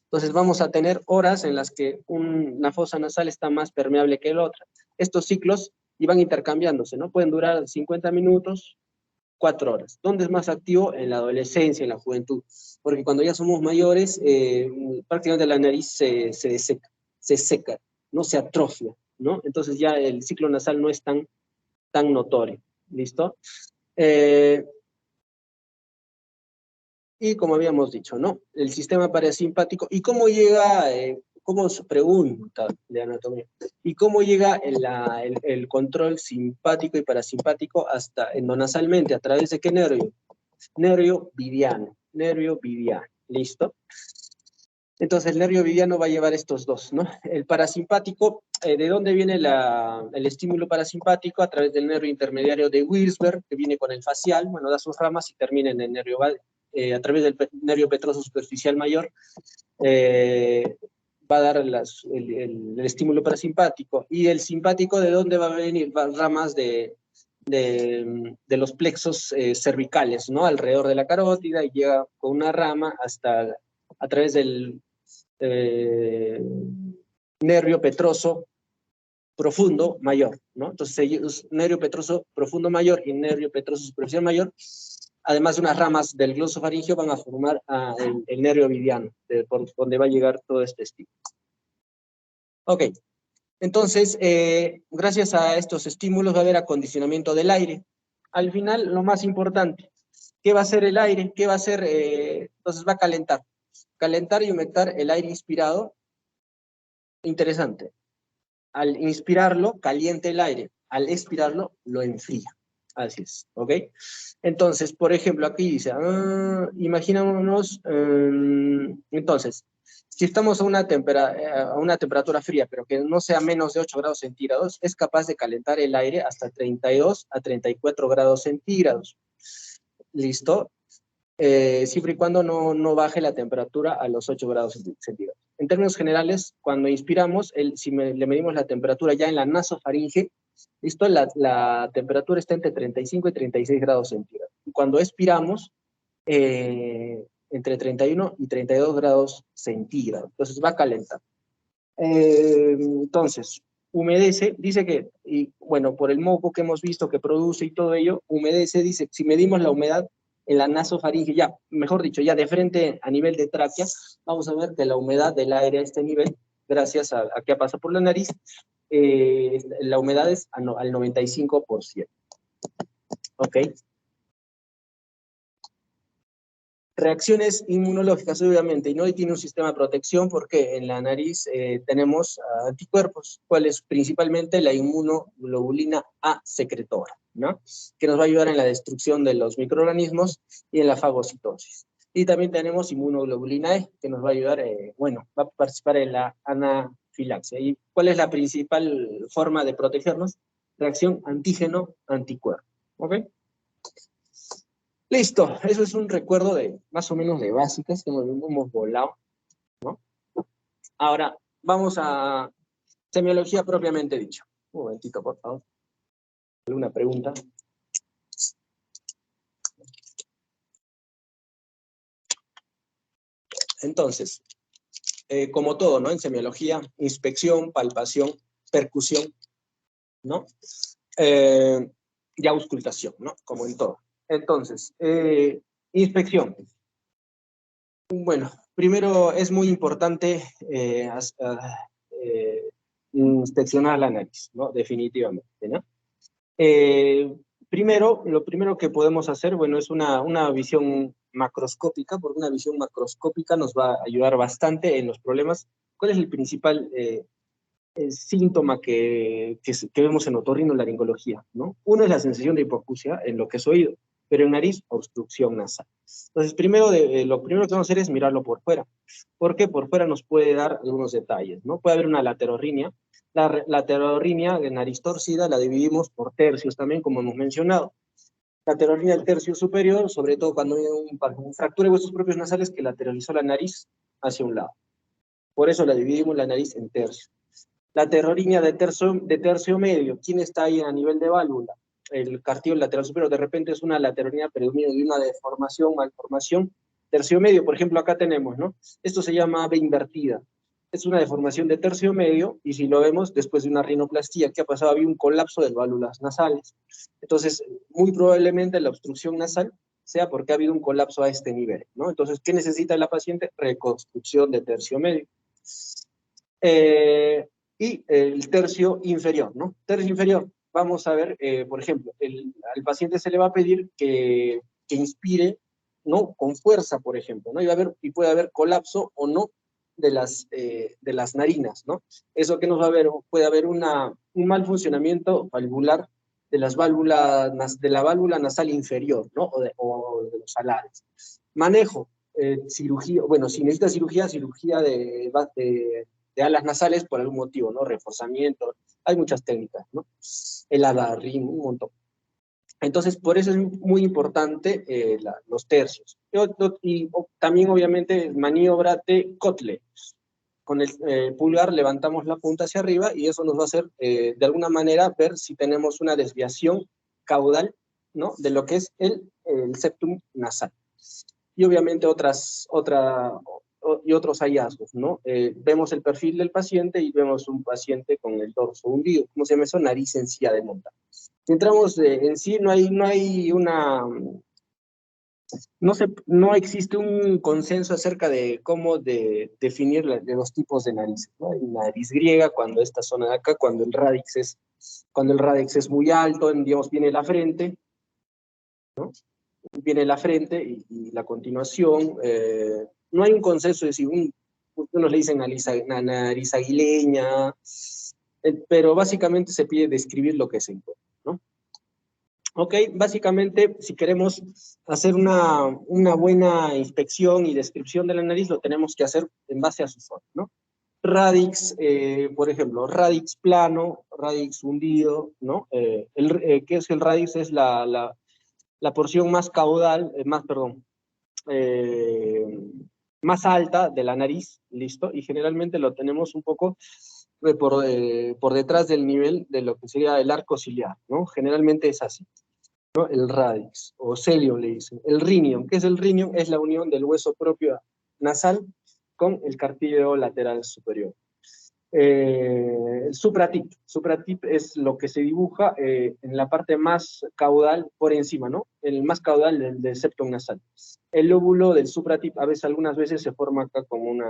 Entonces vamos a tener horas en las que una fosa nasal está más permeable que la otra. Estos ciclos iban intercambiándose, ¿no? Pueden durar 50 minutos, 4 horas. ¿Dónde es más activo? En la adolescencia, en la juventud. Porque cuando ya somos mayores, prácticamente la nariz se seca, ¿no? Se atrofia, ¿no? Entonces ya el ciclo nasal no es tan notorio. ¿Listo? Y como habíamos dicho, ¿no? El sistema parasimpático. ¿Y cómo llega, cómo se pregunta de anatomía, y cómo llega el control simpático y parasimpático hasta endonasalmente? ¿A través de qué nervio? Nervio vidiano. Nervio vidiano. ¿Listo? Entonces el nervio vidiano va a llevar estos 2, ¿no? El parasimpático, ¿de dónde viene el estímulo parasimpático? A través del nervio intermediario de Wiersberg, que viene con el facial, bueno, da sus ramas y termina en el nervio, a través del nervio petroso superficial mayor, va a dar el estímulo parasimpático. ¿Y el simpático de dónde va a venir? Va ramas de los plexos cervicales, ¿no? Alrededor de la carótida, y llega con una rama hasta a través del nervio petroso profundo mayor, ¿no? Entonces, ellos, nervio petroso profundo mayor y nervio petroso superficial mayor, además de unas ramas del glosofaringeo, van a formar el nervio ovidiano, por donde va a llegar todo este estímulo. Ok, entonces, gracias a estos estímulos va a haber acondicionamiento del aire. Al final, lo más importante, ¿qué va a hacer el aire? ¿Qué va a hacer? Entonces va a calentar. Calentar y humectar el aire inspirado. Interesante. Al inspirarlo, calienta el aire. Al expirarlo, lo enfría. Así es, ¿ok? Entonces, por ejemplo, aquí dice, imaginémonos, entonces, si estamos a una temperatura fría, pero que no sea menos de 8 grados centígrados, es capaz de calentar el aire hasta 32 a 34 grados centígrados. ¿Listo? Siempre y cuando no baje la temperatura a los 8 grados centígrados. En términos generales, cuando inspiramos, si le medimos la temperatura ya en la nasofaringe, ¿listo? La temperatura está entre 35 y 36 grados centígrados. Y cuando expiramos, entre 31 y 32 grados centígrados. Entonces va a calentar. Entonces, humedece, dice que, y bueno, por el moco que hemos visto que produce y todo ello, humedece, dice, si medimos la humedad en la nasofaringe, ya, mejor dicho, ya de frente a nivel de tráquea, vamos a ver que la humedad del aire a este nivel, gracias a que pasa por la nariz, la humedad es al 95%. ¿Ok? Reacciones inmunológicas, obviamente, y no tiene un sistema de protección porque en la nariz tenemos anticuerpos, cuáles principalmente la inmunoglobulina A secretora, ¿no? Que nos va a ayudar en la destrucción de los microorganismos y en la fagocitosis. Y también tenemos inmunoglobulina E, que nos va a ayudar, bueno, va a participar en la anafilaxia. ¿Y cuál es la principal forma de protegernos? Reacción antígeno-anticuerpo, ¿ok? Listo, eso es un recuerdo de más o menos de básicas que hemos volado, ¿no? Ahora, vamos a semiología propiamente dicho. Un momentito, por favor. ¿Alguna pregunta? Entonces, como todo, ¿no? En semiología, inspección, palpación, percusión, ¿no? Y auscultación, ¿no? Como en todo. Entonces, inspección. Bueno, primero es muy importante inspeccionar la nariz, ¿no? Definitivamente, ¿no? Lo primero que podemos hacer, bueno, es una visión macroscópica, porque una visión macroscópica nos va a ayudar bastante en los problemas. ¿Cuál es el principal síntoma que vemos en otorrinolaringología, ¿no? Uno es la sensación de hipoacusia en lo que es oído, pero en nariz, obstrucción nasal. Entonces, lo primero que vamos a hacer es mirarlo por fuera. ¿Por qué? Por fuera nos puede dar algunos detalles, ¿no? Puede haber una laterorrinia. La laterorrinia de nariz torcida la dividimos por tercios también, como hemos mencionado. Laterorrinia del tercio superior, sobre todo cuando hay un fractura de huesos propios nasales que lateralizó la nariz hacia un lado. Por eso la dividimos la nariz en tercios. La laterorrinia de tercio medio, ¿quién está ahí a nivel de válvula? El cartílago lateral superior, de repente es una laterorrinia predominio de una deformación, malformación. Tercio medio, por ejemplo, acá tenemos, ¿no? Esto se llama ave invertida. Es una deformación de tercio medio, y si lo vemos, después de una rinoplastía, ¿qué ha pasado? Había un colapso de válvulas nasales. Entonces, muy probablemente la obstrucción nasal sea porque ha habido un colapso a este nivel, ¿no? Entonces, ¿qué necesita la paciente? Reconstrucción de tercio medio. Y el tercio inferior, ¿no? Tercio inferior, vamos a ver, por ejemplo, al paciente se le va a pedir que inspire, ¿no? Con fuerza, por ejemplo, ¿no? Y puede haber colapso o no de las narinas, ¿no? Eso que nos va a ver, puede haber un mal funcionamiento valvular de la válvula nasal inferior, ¿no? O de los alares. Manejo, cirugía, bueno, si necesita cirugía de alas nasales por algún motivo, ¿no? Reforzamiento, hay muchas técnicas, ¿no? El adarrín, un montón. Entonces, por eso es muy importante los tercios. Y también, obviamente, maniobra de Kotle. con el pulgar levantamos la punta hacia arriba y eso nos va a hacer, de alguna manera, ver si tenemos una desviación caudal, ¿no?, de lo que es el septum nasal. Y obviamente otros hallazgos, ¿no? Vemos el perfil del paciente y vemos un paciente con el dorso hundido. ¿Cómo se llama eso? Nariz en silla de monta. Si entramos en sí, no existe un consenso acerca de cómo definir de los tipos de narices, ¿no? Hay nariz griega, cuando esta zona de acá, cuando el radix es muy alto, digamos, viene la frente, ¿no? Viene la frente y la continuación. No hay un consenso, es decir, unos le dicen nariz aguileña, pero básicamente se pide describir lo que se encuentra, ¿no? Ok, básicamente, si queremos hacer una buena inspección y descripción de la nariz, lo tenemos que hacer en base a su zona, ¿no? Radix, por ejemplo, radix plano, radix hundido, ¿no? ¿Qué es el radix? Es la porción más caudal, más alta de la nariz, ¿listo? Y generalmente lo tenemos un poco por detrás del nivel de lo que sería el arco ciliar, ¿no? Generalmente es así, ¿no? El radix, o celium le dicen. El rhinium, ¿qué es el rhinium? Es la unión del hueso propio nasal con el cartílago lateral superior. El supratip es lo que se dibuja en la parte más caudal por encima, ¿no? El más caudal del septum nasal. El lóbulo del supratip algunas veces se forma acá como un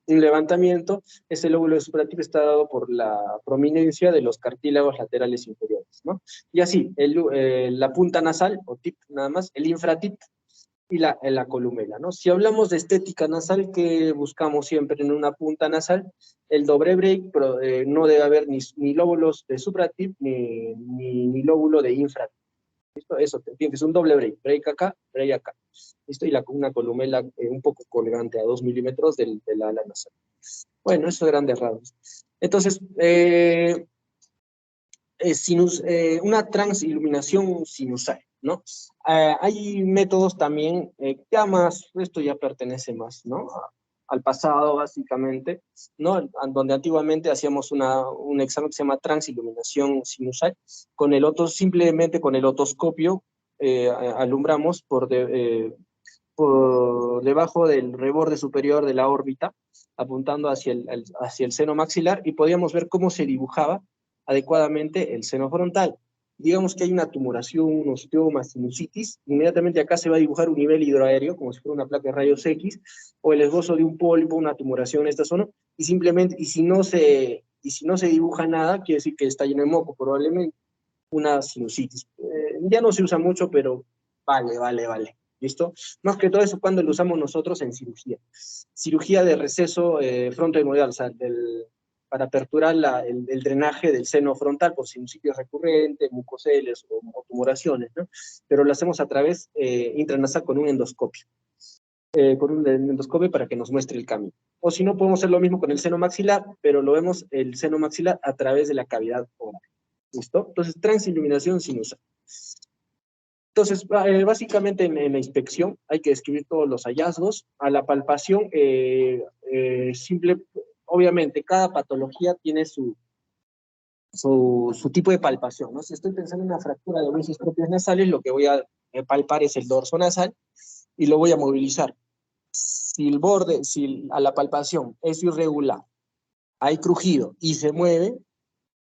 levantamiento. Ese lóbulo del supratip está dado por la prominencia de los cartílagos laterales inferiores, ¿no? Y así, la punta nasal, o tip nada más, el infratip, y la columela, ¿no? Si hablamos de estética nasal, que buscamos siempre en una punta nasal, el doble break, pero no debe haber ni lóbulos de supratip ni lóbulo de infratip. ¿Listo? Eso, tiene que ser un doble break acá, break acá. ¿Listo? Y una columela un poco colgante a 2 milímetros del ala nasal. Bueno, eso de grandes rasgos. Entonces, una transiluminación sinusal, ¿no? Hay métodos también, esto ya pertenece más, ¿no?, al pasado, básicamente, ¿no?, donde antiguamente hacíamos un examen que se llama transiluminación sinusal, simplemente con el otoscopio alumbramos por debajo del reborde superior de la órbita, apuntando hacia el seno maxilar, y podíamos ver cómo se dibujaba adecuadamente el seno frontal. Digamos que hay una tumoración, un osteoma, sinusitis, inmediatamente acá se va a dibujar un nivel hidroaéreo, como si fuera una placa de rayos X, o el esbozo de un pólipo, una tumoración en esta zona, y si no se dibuja nada, quiere decir que está lleno de moco, probablemente una sinusitis. Ya no se usa mucho, pero vale. ¿Listo? Más que todo eso cuando lo usamos nosotros en cirugía. Cirugía de receso frontohemorroidal, o sea, para aperturar el drenaje del seno frontal por sinusitis recurrente, mucoceles o tumoraciones, ¿no? Pero lo hacemos a través intranasal con un endoscopio. Para que nos muestre el camino. O si no, podemos hacer lo mismo con el seno maxilar, pero lo vemos el seno maxilar a través de la cavidad oral. ¿Listo? Entonces, transiluminación sinusal. Entonces, básicamente en la inspección hay que describir todos los hallazgos. A la palpación, obviamente, cada patología tiene su tipo de palpación, ¿no? Si estoy pensando en una fractura de huesos propios nasales, lo que voy a palpar es el dorso nasal y lo voy a movilizar. Si a la palpación es irregular, hay crujido y se mueve,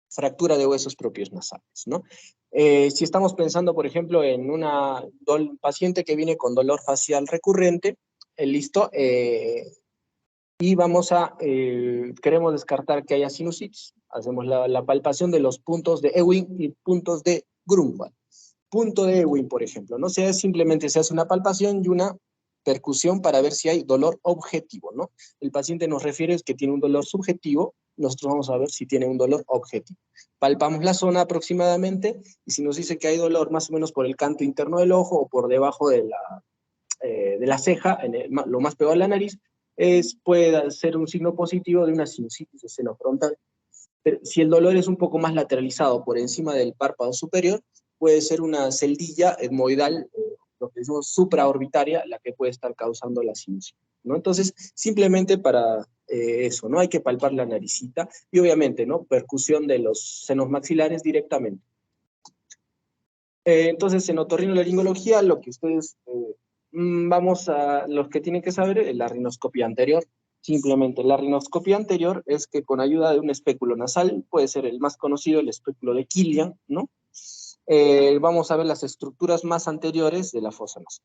fractura de huesos propios nasales, ¿no? Si estamos pensando, por ejemplo, en un paciente que viene con dolor facial recurrente, listo, y queremos descartar que haya sinusitis, hacemos la palpación de los puntos de Ewing y puntos de Grunwald. Punto de Ewing, por ejemplo, ¿no? Simplemente se hace una palpación y una percusión para ver si hay dolor objetivo, ¿no? El paciente nos refiere que tiene un dolor subjetivo, nosotros vamos a ver si tiene un dolor objetivo. Palpamos la zona aproximadamente, y si nos dice que hay dolor más o menos por el canto interno del ojo o por debajo de la ceja, lo más pegado a la nariz, puede ser un signo positivo de una sinusitis de seno frontal. Pero si el dolor es un poco más lateralizado por encima del párpado superior, puede ser una celdilla etmoidal, lo que decimos supraorbitaria, la que puede estar causando la sinusitis, ¿no? Entonces, simplemente para eso, ¿no? Hay que palpar la naricita y obviamente, ¿no? Percusión de los senos maxilares directamente. Entonces, en otorrinolaringología, lo que ustedes vamos a, los que tienen que saber es la rinoscopía anterior. Simplemente, la rinoscopía anterior es que con ayuda de un espéculo nasal, puede ser el más conocido, el espéculo de Killian, ¿no? Vamos a ver las estructuras más anteriores de la fosa nasal.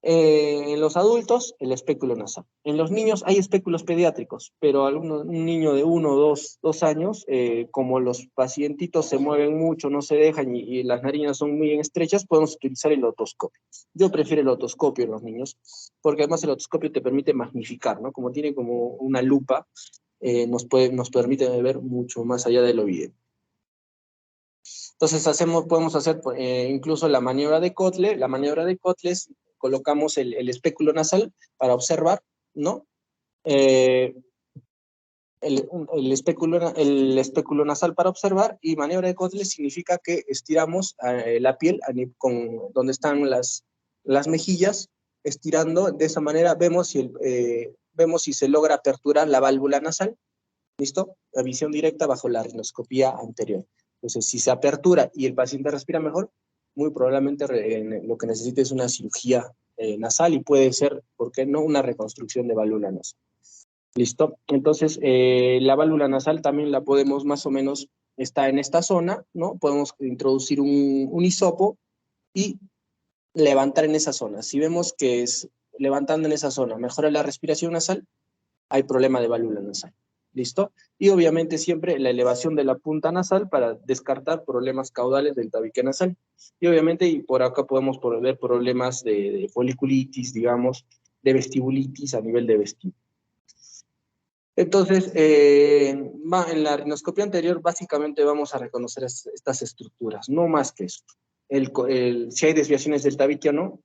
En los adultos, el espéculo nasal. En los niños hay espéculos pediátricos, pero un niño de 1 o 2 años, como los pacientitos se mueven mucho, no se dejan y las narinas son muy estrechas, podemos utilizar el otoscopio. Yo prefiero el otoscopio en los niños, porque además el otoscopio te permite magnificar, ¿no? Como tiene como una lupa, nos permite ver mucho más allá de lo evidente. Entonces podemos hacer incluso la maniobra de Kotle. La maniobra de Kotle es colocamos el espéculo nasal para observar, ¿no? El espéculo nasal para observar, y maniobra de Kotle significa que estiramos la piel donde están las mejillas, estirando, de esa manera vemos si se logra aperturar la válvula nasal, ¿listo? La visión directa bajo la rinoscopía anterior. Entonces, si se apertura y el paciente respira mejor, muy probablemente lo que necesite es una cirugía nasal y puede ser, ¿por qué no?, una reconstrucción de válvula nasal. ¿Listo? Entonces, la válvula nasal también la podemos más o menos, está en esta zona, ¿no? Podemos introducir un hisopo y levantar en esa zona. Si vemos que levantando en esa zona mejora la respiración nasal, hay problema de válvula nasal. ¿Listo? Y obviamente siempre la elevación de la punta nasal para descartar problemas caudales del tabique nasal. Y obviamente, y por acá podemos ver problemas de foliculitis, digamos, de vestibulitis a nivel de vestíbulo. Entonces, en la rinoscopía anterior básicamente vamos a reconocer estas estructuras, no más que esto. Si hay desviaciones del tabique o no,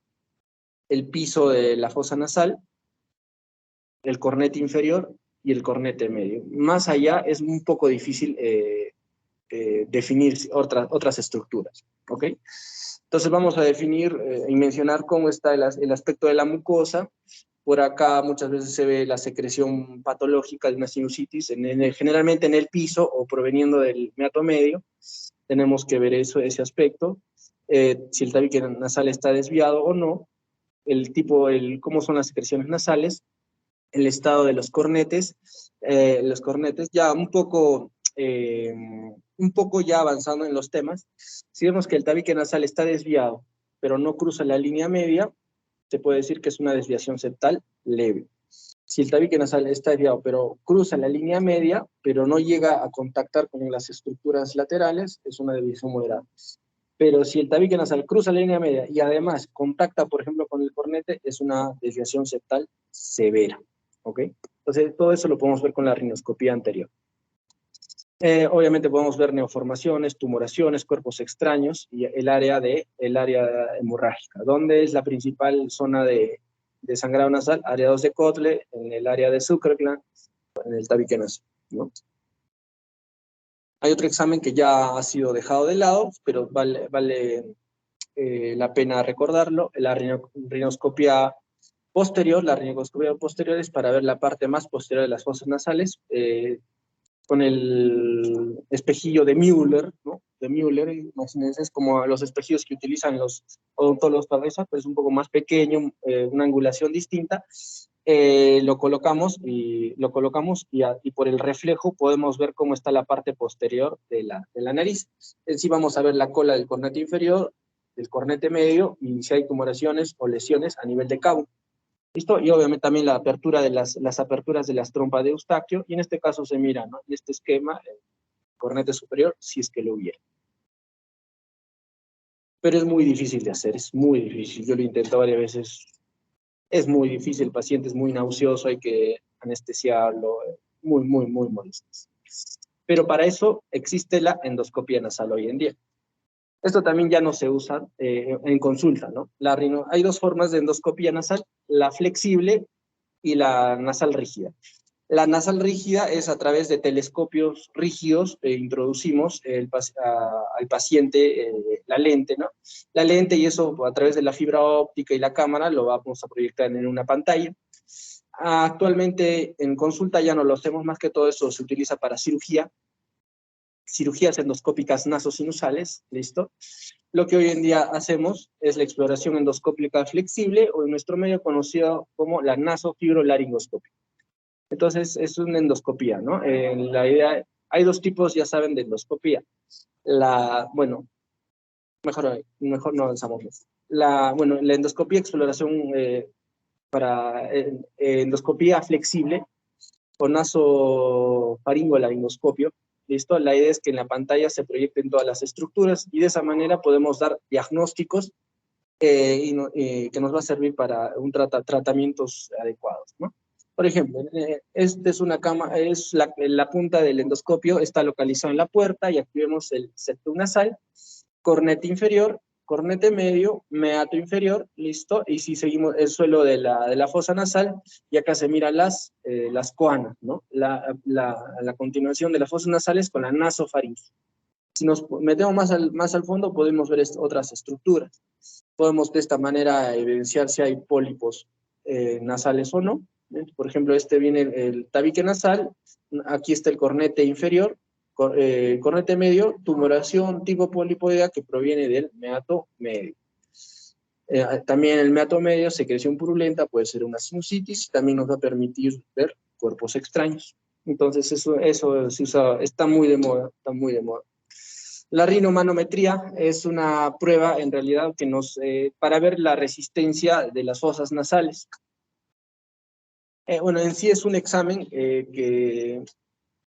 el piso de la fosa nasal, el cornete inferior y el cornete medio. Más allá es un poco difícil definir otras estructuras, ¿ok? Entonces vamos a definir y mencionar cómo está el aspecto de la mucosa. Por acá muchas veces se ve la secreción patológica de una sinusitis, generalmente en el piso o proveniendo del meato medio. Tenemos que ver ese aspecto, si el tabique nasal está desviado o no, cómo son las secreciones nasales, el estado de los cornetes ya un poco ya avanzando en los temas. Si vemos que el tabique nasal está desviado, pero no cruza la línea media, se puede decir que es una desviación septal leve. Si el tabique nasal está desviado, pero cruza la línea media, pero no llega a contactar con las estructuras laterales, es una desviación moderada. Pero si el tabique nasal cruza la línea media y además contacta, por ejemplo, con el cornete, es una desviación septal severa. ¿Ok? Entonces, todo eso lo podemos ver con la rinoscopía anterior. Obviamente podemos ver neoformaciones, tumoraciones, cuerpos extraños y el área hemorrágica. ¿Dónde es la principal zona de sangrado nasal? Área 2 de Kotle, en el área de Zuckergland, en el tabique nasal, ¿no? Hay otro examen que ya ha sido dejado de lado, pero vale la pena recordarlo, la rinoscopía posterior. La rinoscopía posterior es para ver la parte más posterior de las fosas nasales, con el espejillo de Müller, ¿no? De Müller, imagínense, es como los espejillos que utilizan los odontólogos para eso, pero es un poco más pequeño, una angulación distinta. Lo colocamos y por el reflejo podemos ver cómo está la parte posterior de la nariz. En sí vamos a ver la cola del cornete inferior, del cornete medio, y si hay tumoraciones o lesiones a nivel de cabo. ¿Listo? Y obviamente también la apertura de las aperturas de las trompas de Eustaquio, y en este caso se mira, ¿no?, en este esquema, el cornete superior, si es que lo hubiera. Pero es muy difícil de hacer, es muy difícil. Yo lo he intentado varias veces. Es muy difícil, el paciente es muy nauseoso, hay que anestesiarlo, muy, muy, muy molesto. Pero para eso existe la endoscopia nasal hoy en día. Esto también ya no se usa en consulta, ¿no? Hay 2 formas de endoscopia nasal, la flexible y la nasal rígida. La nasal rígida es a través de telescopios rígidos, introducimos al paciente la lente, ¿no? La lente, y eso a través de la fibra óptica y la cámara lo vamos a proyectar en una pantalla. Actualmente en consulta ya no lo hacemos, más que todo eso se utiliza para cirugías endoscópicas nasosinusales, ¿listo? Lo que hoy en día hacemos es la exploración endoscópica flexible, o en nuestro medio conocido como la nasofibrolaringoscopia. Entonces, es una endoscopía, ¿no? La idea, hay dos tipos, ya saben, de endoscopía. Bueno, mejor no avanzamos más. La endoscopía, exploración para endoscopía flexible o nasofaringolaringoscopio, ¿listo? La idea es que en la pantalla se proyecten todas las estructuras y de esa manera podemos dar diagnósticos que nos va a servir para tratamientos adecuados, ¿no? Por ejemplo, esta es una cama, es la punta del endoscopio, está localizada en la puerta y aquí vemos el septum nasal, cornete inferior, cornete medio, meato inferior, listo, y si seguimos el suelo de la fosa nasal, y acá se miran las coanas, ¿no? La continuación de las fosas nasales con la nasofaringe. Si nos metemos más al fondo, podemos ver otras estructuras. Podemos de esta manera evidenciar si hay pólipos nasales o no. Por ejemplo, viene el tabique nasal, aquí está el cornete inferior, cornete medio, tumoración tipo polipoidea que proviene del meato medio. También el meato medio, secreción purulenta, puede ser una sinusitis, y también nos va a permitir ver cuerpos extraños. Entonces eso se usa, está muy de moda, está muy de moda. La rinomanometría es una prueba, en realidad, que para ver la resistencia de las fosas nasales. Bueno, en sí es un examen que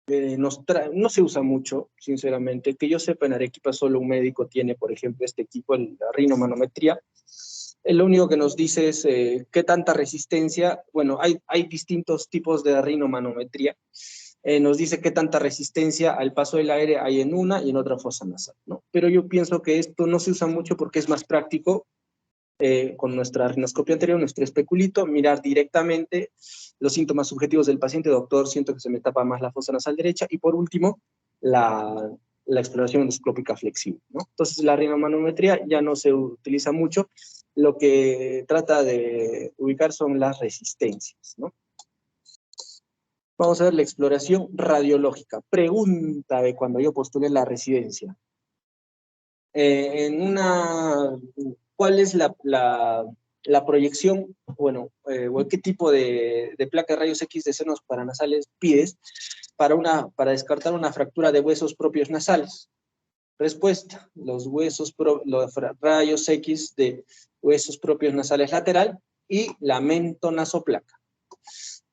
no se usa mucho, sinceramente. Que yo sepa, en Arequipa solo un médico tiene, por ejemplo, este equipo, la rinomanometría. Lo único que nos dice es qué tanta resistencia, bueno, hay distintos tipos de rinomanometría. Nos dice qué tanta resistencia al paso del aire hay en una y en otra fosa nasal, ¿no? Pero yo pienso que esto no se usa mucho porque es más práctico con nuestra rinoscopia anterior, nuestro especulito, mirar directamente los síntomas subjetivos del paciente. Doctor, siento que se me tapa más la fosa nasal derecha. Y por último, la exploración endoscópica flexible, ¿no? Entonces la rinomanometría ya no se utiliza mucho. Lo que trata de ubicar son las resistencias, ¿no? Vamos a ver la exploración radiológica. Pregunta de cuando yo postulé la residencia. ¿Cuál es la proyección, bueno, o qué tipo de placa de rayos X de senos paranasales pides para descartar una fractura de huesos propios nasales? Respuesta: los rayos X de huesos propios nasales lateral y la mentonasoplaca.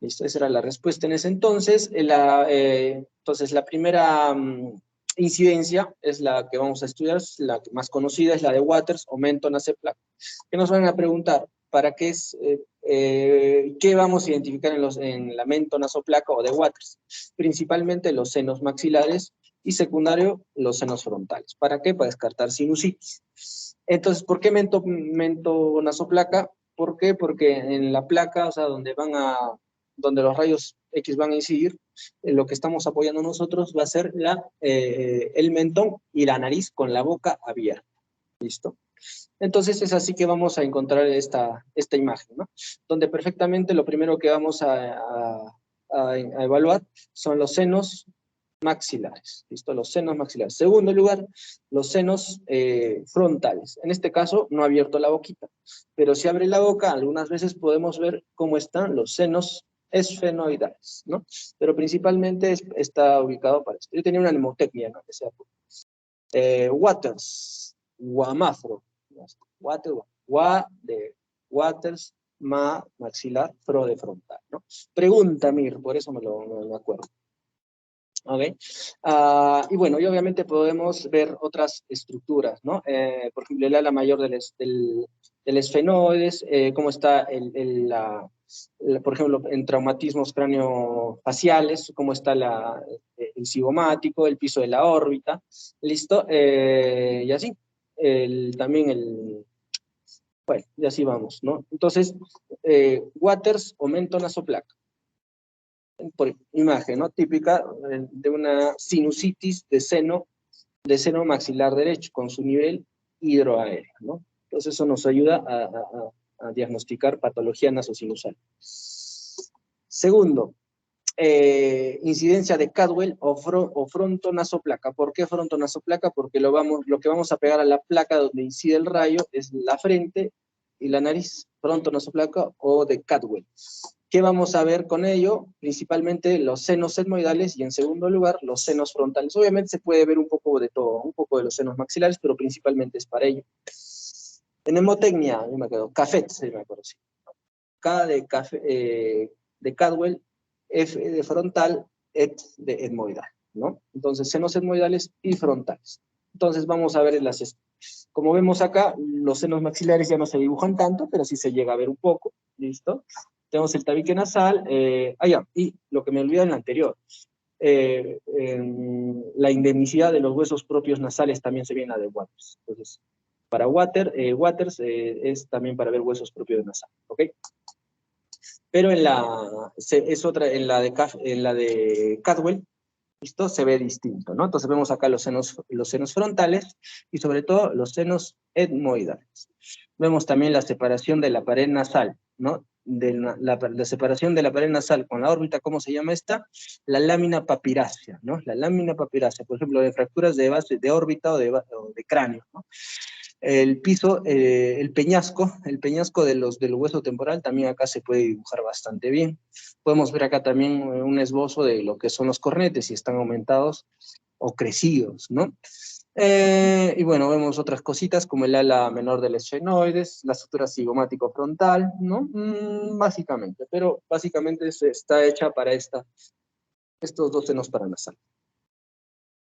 ¿Listo? Esa era la respuesta en ese entonces. Entonces, la primera incidencia es la que vamos a estudiar, la más conocida es la de Waters o mentonasoplaca. ¿Qué nos van a preguntar? ¿Para qué qué vamos a identificar en la mentonasoplaca o de Waters? Principalmente los senos maxilares y secundario los senos frontales. ¿Para qué? Para descartar sinusitis. Entonces, ¿por qué mentonasoplaca? ¿Por qué? Porque en la placa, o sea, donde los rayos X van a incidir, lo que estamos apoyando nosotros va a ser el mentón y la nariz con la boca abierta. ¿Listo? Entonces es así que vamos a encontrar esta imagen, ¿no? Donde perfectamente lo primero que vamos a evaluar son los senos maxilares. ¿Listo? Los senos maxilares. Segundo lugar, los senos frontales. En este caso no ha abierto la boquita, pero si abre la boca, algunas veces podemos ver cómo están los senos esfenoidales, ¿no? Pero principalmente está ubicado para esto. Yo tenía una mnemotecnia, ¿no? Waters, Guamafro, Waters, maxilar, fro de frontal, ¿no? Pregunta, Mir, por eso me acuerdo. ¿Ok? Y bueno, y obviamente podemos ver otras estructuras, ¿no? Por ejemplo, el ala mayor del esfenoides, cómo está por ejemplo, en traumatismos craniofaciales, cómo está el cigomático, el piso de la órbita, ¿listo? Y así, bueno, y así vamos, ¿no? Entonces, Waters o mentonasoplaca. Por imagen, ¿no? Típica de una sinusitis de seno maxilar derecho con su nivel hidroaéreo, ¿no? Entonces eso nos ayuda a diagnosticar patología nasosinusal. Segundo, incidencia de Cadwell o frontonasoplaca. ¿Por qué frontonasoplaca? Porque lo que vamos a pegar a la placa donde incide el rayo es la frente y la nariz, frontonasoplaca o de Cadwell. ¿Qué vamos a ver con ello? Principalmente los senos etmoidales y en segundo lugar los senos frontales. Obviamente se puede ver un poco de todo, un poco de los senos maxilares, pero principalmente es para ello. En hemotecnia, yo me acuerdo, CAFET, se me acuerdo, sí. K de Cadwell, F de frontal, et de etmoidal, ¿no? Entonces, senos etmoidales y frontales. Entonces, vamos a ver como vemos acá, los senos maxilares ya no se dibujan tanto, pero sí se llega a ver un poco, ¿listo? Tenemos el tabique nasal, y lo que me olvidé en la anterior, la indemnicidad de los huesos propios nasales también se viene a de Waters. Entonces, para Waters es también para ver huesos propios nasal, ¿ok? Pero en la de Cadwell, ¿listo? Se ve distinto, ¿no? Entonces vemos acá los senos frontales y sobre todo los senos etmoidales. Vemos también la separación de la pared nasal, ¿no? La separación de la pared nasal con la órbita, ¿cómo se llama esta? La lámina papirácea, ¿no? La lámina papirácea, por ejemplo, de fracturas de base de órbita o de cráneo, ¿no? El piso, el peñasco del hueso temporal también acá se puede dibujar bastante bien. Podemos ver acá también un esbozo de lo que son los cornetes, si están aumentados o crecidos, ¿no? Y bueno, vemos otras cositas como el ala menor del esfenoides, la sutura cigomático frontal, ¿no? Básicamente, pero básicamente está hecha para estos dos senos paranasales.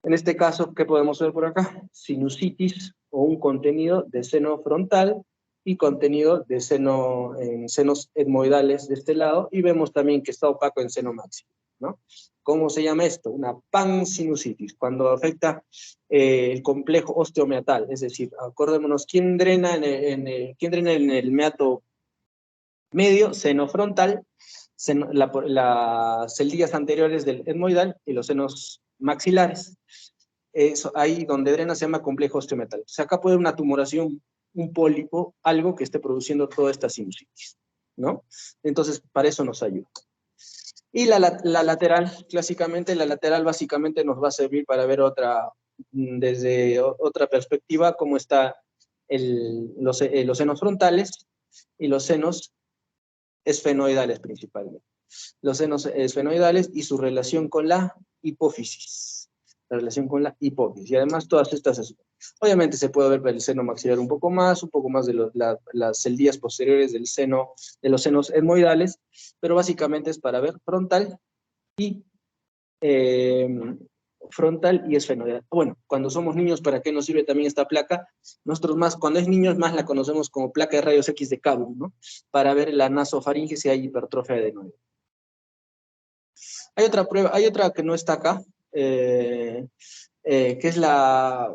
En este caso, ¿qué podemos ver por acá? Sinusitis o un contenido de seno frontal y contenido de en senos etmoidales de este lado, y vemos también que está opaco en seno máximo, ¿no? ¿Cómo se llama esto? Una pansinusitis, cuando afecta el complejo osteomeatal, es decir, acordémonos, ¿quién drena en el meato medio? Seno frontal, las celdillas anteriores del etmoidal y los senos maxilares. Eso, ahí donde drena se llama complejo osteometal. O sea, acá puede haber una tumoración, un pólipo, algo que esté produciendo toda esta sinusitis, ¿no? Entonces, para eso nos ayuda. Y la lateral, clásicamente, la lateral básicamente nos va a servir para ver desde otra perspectiva, cómo están los senos frontales y los senos esfenoidales principalmente. Los senos esfenoidales y su relación con la hipófisis. La relación con la hipófisis. Y además todas estas, obviamente se puede ver el seno maxilar un poco más de las celdillas posteriores de los senos etmoidales, pero básicamente es para ver frontal y esfenoidal. Bueno, cuando somos niños, ¿para qué nos sirve también esta placa? Nosotros cuando es niños más la conocemos como placa de rayos X de Cabot, ¿no? Para ver la nasofaringe si hay hipertrofia adenoide. Hay otra prueba, hay otra que no está acá, que es la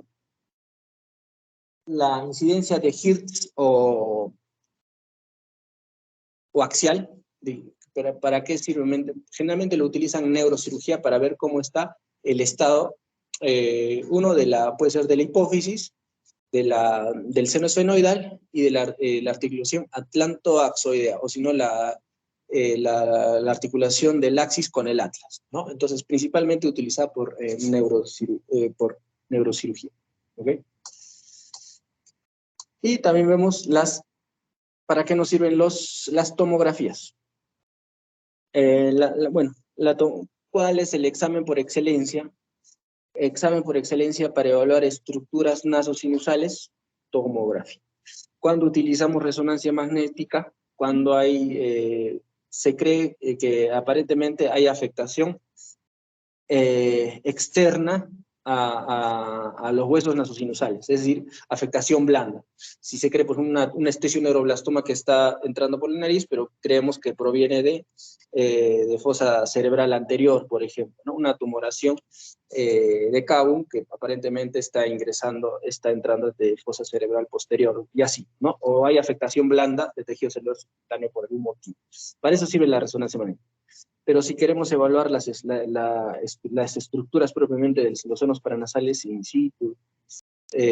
incidencia de Hirtz o axial. ¿Para qué sirve? Generalmente lo utilizan en neurocirugía para ver cómo está el estado, puede ser de la hipófisis, del seno esfenoidal y de la articulación atlantoaxoidea, o si no la articulación del axis con el atlas, ¿no? Entonces, principalmente utilizada por neurocirugía, ¿ok? Y también vemos ¿para qué nos sirven las tomografías? ¿Cuál es el examen por excelencia? Examen por excelencia para evaluar estructuras nasosinusales, tomografía. Cuando utilizamos resonancia magnética, cuando se cree que aparentemente hay afectación externa a los huesos nasosinusales, es decir, afectación blanda. Si se cree pues, una espesioneuroblastoma que está entrando por la nariz, pero creemos que proviene de fosa cerebral anterior, por ejemplo, ¿no? Una tumoración de Cabum que aparentemente está entrando de fosa cerebral posterior, y así, ¿no? O hay afectación blanda de tejido celular subcutáneo por algún motivo. Para eso sirve la resonancia magnética. Pero si queremos evaluar las estructuras propiamente de los senos paranasales in situ,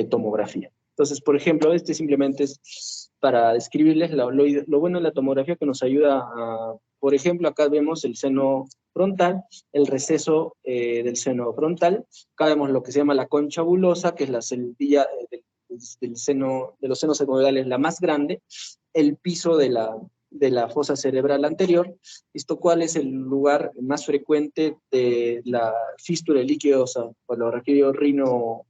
tomografía. Entonces, por ejemplo, simplemente es para describirles lo bueno de la tomografía que nos ayuda a, por ejemplo, acá vemos el seno frontal, el receso del seno frontal, acá vemos lo que se llama la concha bulosa, que es la celdilla del seno, de los senos senoidales la más grande, el piso de la fosa cerebral anterior. ¿Esto cuál es el lugar más frecuente de la fístula de líquidos por lo referido rino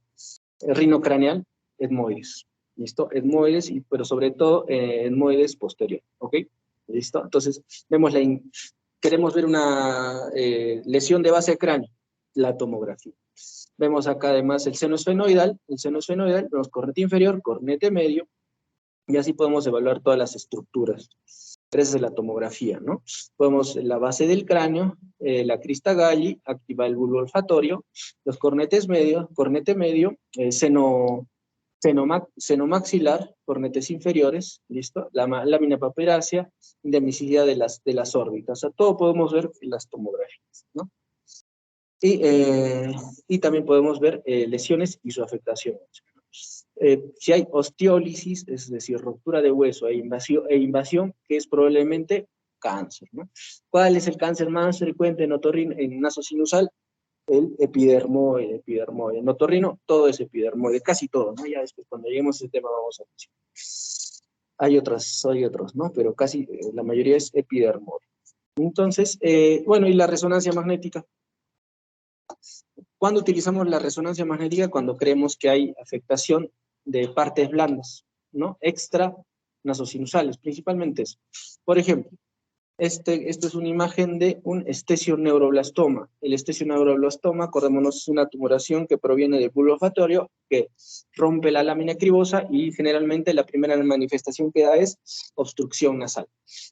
craneal? Etmoides. ¿Listo? Etmoides, pero sobre todo etmoides posterior. ¿Ok? ¿Listo? Entonces, queremos ver una lesión de base de cráneo, la tomografía. Vemos acá además el seno esfenoidal, vemos cornete inferior, cornete medio, y así podemos evaluar todas las estructuras. Esa es la tomografía, ¿no? Podemos la base del cráneo, la crista Galli, activa el bulbo olfatorio, los cornetes medios, cornete medio, seno maxilar, cornetes inferiores, ¿listo? La lámina paperácea, endemicidad de las órbitas. O sea, todo podemos ver en las tomografías, ¿no? Y también podemos ver lesiones y su afectación. Si hay osteólisis, es decir, ruptura de hueso e invasión, que es probablemente cáncer, ¿no? ¿Cuál es el cáncer más frecuente en naso sinusal? El epidermoide. En otorrino, todo es epidermoide, casi todo, ¿no? Ya después, cuando lleguemos a ese tema, vamos a mencionar. Hay otros, ¿no? Pero casi la mayoría es epidermoide. Entonces, bueno, y la resonancia magnética. ¿Cuándo utilizamos la resonancia magnética? Cuando creemos que hay afectación de partes blandas, ¿no? Extra nasosinusales, principalmente eso. Por ejemplo, esto es una imagen de un estesioneuroblastoma. El estesioneuroblastoma, acordémonos, es una tumoración que proviene del bulbo olfatorio, que rompe la lámina cribosa y generalmente la primera manifestación que da es obstrucción nasal.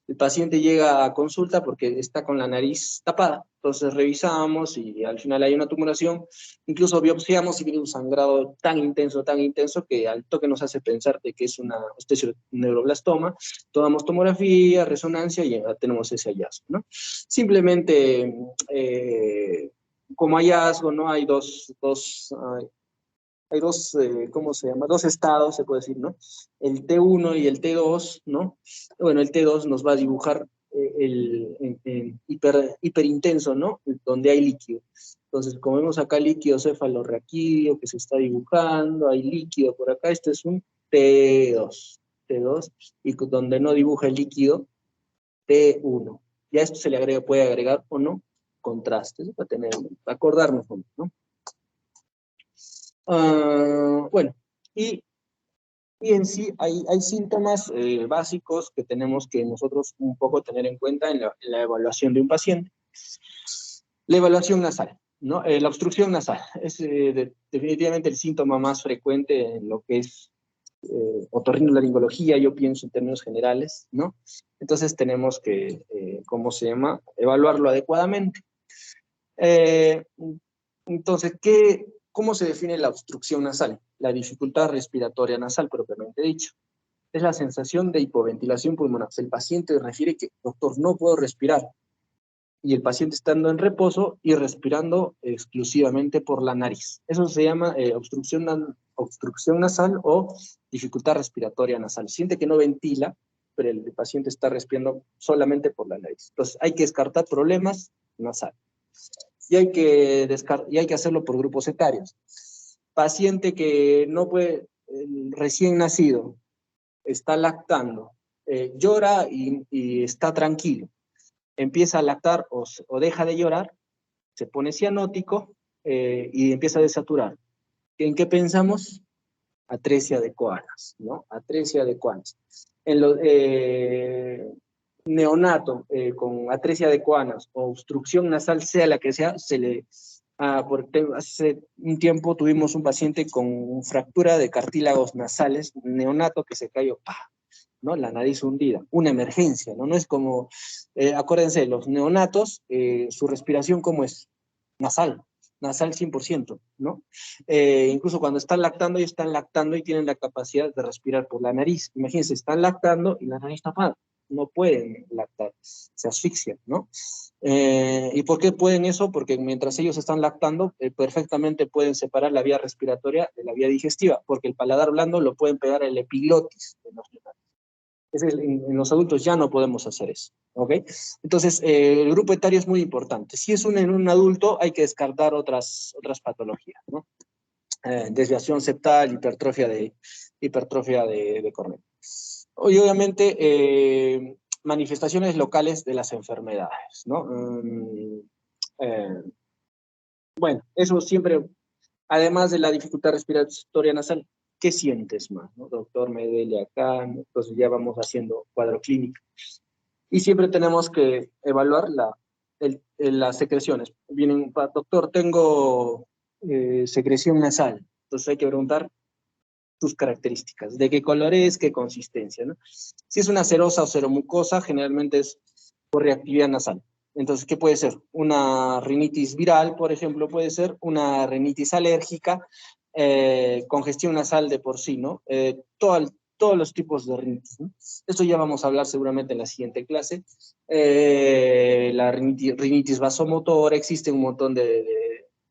El paciente llega a consulta porque está con la nariz tapada, entonces revisamos y al final hay una tumoración, incluso biopsiamos y viene un sangrado tan intenso, que al toque nos hace pensar de que es una estesioneuroblastoma. Tomamos tomografía, resonancia y ya tenemos ese hallazgo, ¿no? Simplemente, como hallazgo, ¿no? Hay dos, ¿cómo se llama? Dos estados, se puede decir, ¿no? El T1 y el T2, ¿no? Bueno, el T2 nos va a dibujar el hiperintenso, ¿no? Donde hay líquido. Entonces, como vemos acá, líquido cefalorraquídeo que se está dibujando, hay líquido por acá, este es un T2, y donde no dibuja el líquido, T1. Ya esto se le agrega, puede agregar o no contrastes, para acordarnos, ¿no? Bueno, y en sí hay síntomas básicos que tenemos que nosotros un poco tener en cuenta en la evaluación de un paciente. La evaluación nasal, ¿no? La obstrucción nasal es definitivamente el síntoma más frecuente en lo que es otorrinolaringología, yo pienso en términos generales, ¿no? Entonces tenemos que, ¿cómo se llama?, evaluarlo adecuadamente. Entonces, ¿cómo se define la obstrucción nasal? La dificultad respiratoria nasal, propiamente dicho. Es la sensación de hipoventilación pulmonar. El paciente refiere que, doctor, no puedo respirar. Y el paciente estando en reposo y respirando exclusivamente por la nariz. Eso se llama obstrucción nasal o dificultad respiratoria nasal. Siente que no ventila, pero el paciente está respirando solamente por la nariz. Entonces, hay que descartar problemas nasales. Y hay que hacerlo por grupos etarios. Paciente que no puede, recién nacido, está lactando, llora y está tranquilo, empieza a lactar o deja de llorar, se pone cianótico y empieza a desaturar. ¿En qué pensamos? Atresia de Coanas, ¿no? Atresia de Coanas. En los neonato con atresia de Coanas o obstrucción nasal, sea la que sea, hace un tiempo tuvimos un paciente con fractura de cartílagos nasales, neonato que se cayó, ¡pah!, ¿no? La nariz hundida, una emergencia, ¿no? No es como, acuérdense, los neonatos, su respiración, ¿cómo es? Nasal 100%, ¿no? Incluso cuando están lactando y tienen la capacidad de respirar por la nariz. Imagínense, están lactando y la nariz tapada. No pueden lactar, se asfixian, ¿no? ¿Y por qué pueden eso? Porque mientras ellos están lactando, perfectamente pueden separar la vía respiratoria de la vía digestiva, porque el paladar blando lo pueden pegar el epiglotis de los neonatos. En los adultos ya no podemos hacer eso, ¿ok? Entonces, el grupo etario es muy importante. Si es en un adulto, hay que descartar otras patologías, ¿no? Desviación septal, hipertrofia de córnea. Y obviamente, manifestaciones locales de las enfermedades, ¿no? Bueno, eso siempre, además de la dificultad respiratoria nasal, ¿qué sientes más, no? Doctor, me duele acá, ¿no? Entonces ya vamos haciendo cuadro clínico. Y siempre tenemos que evaluar las secreciones. Vienen, doctor, tengo secreción nasal. Entonces hay que preguntar sus características, de qué color es, qué consistencia, ¿no? Si es una serosa o seromucosa, generalmente es por reactividad nasal. Entonces, ¿qué puede ser? Una rinitis viral, por ejemplo, puede ser una rinitis alérgica, congestión nasal de por sí, ¿no? Todos los tipos de rinitis, ¿no? Esto ya vamos a hablar seguramente en la siguiente clase. La rinitis vasomotora, existe un montón de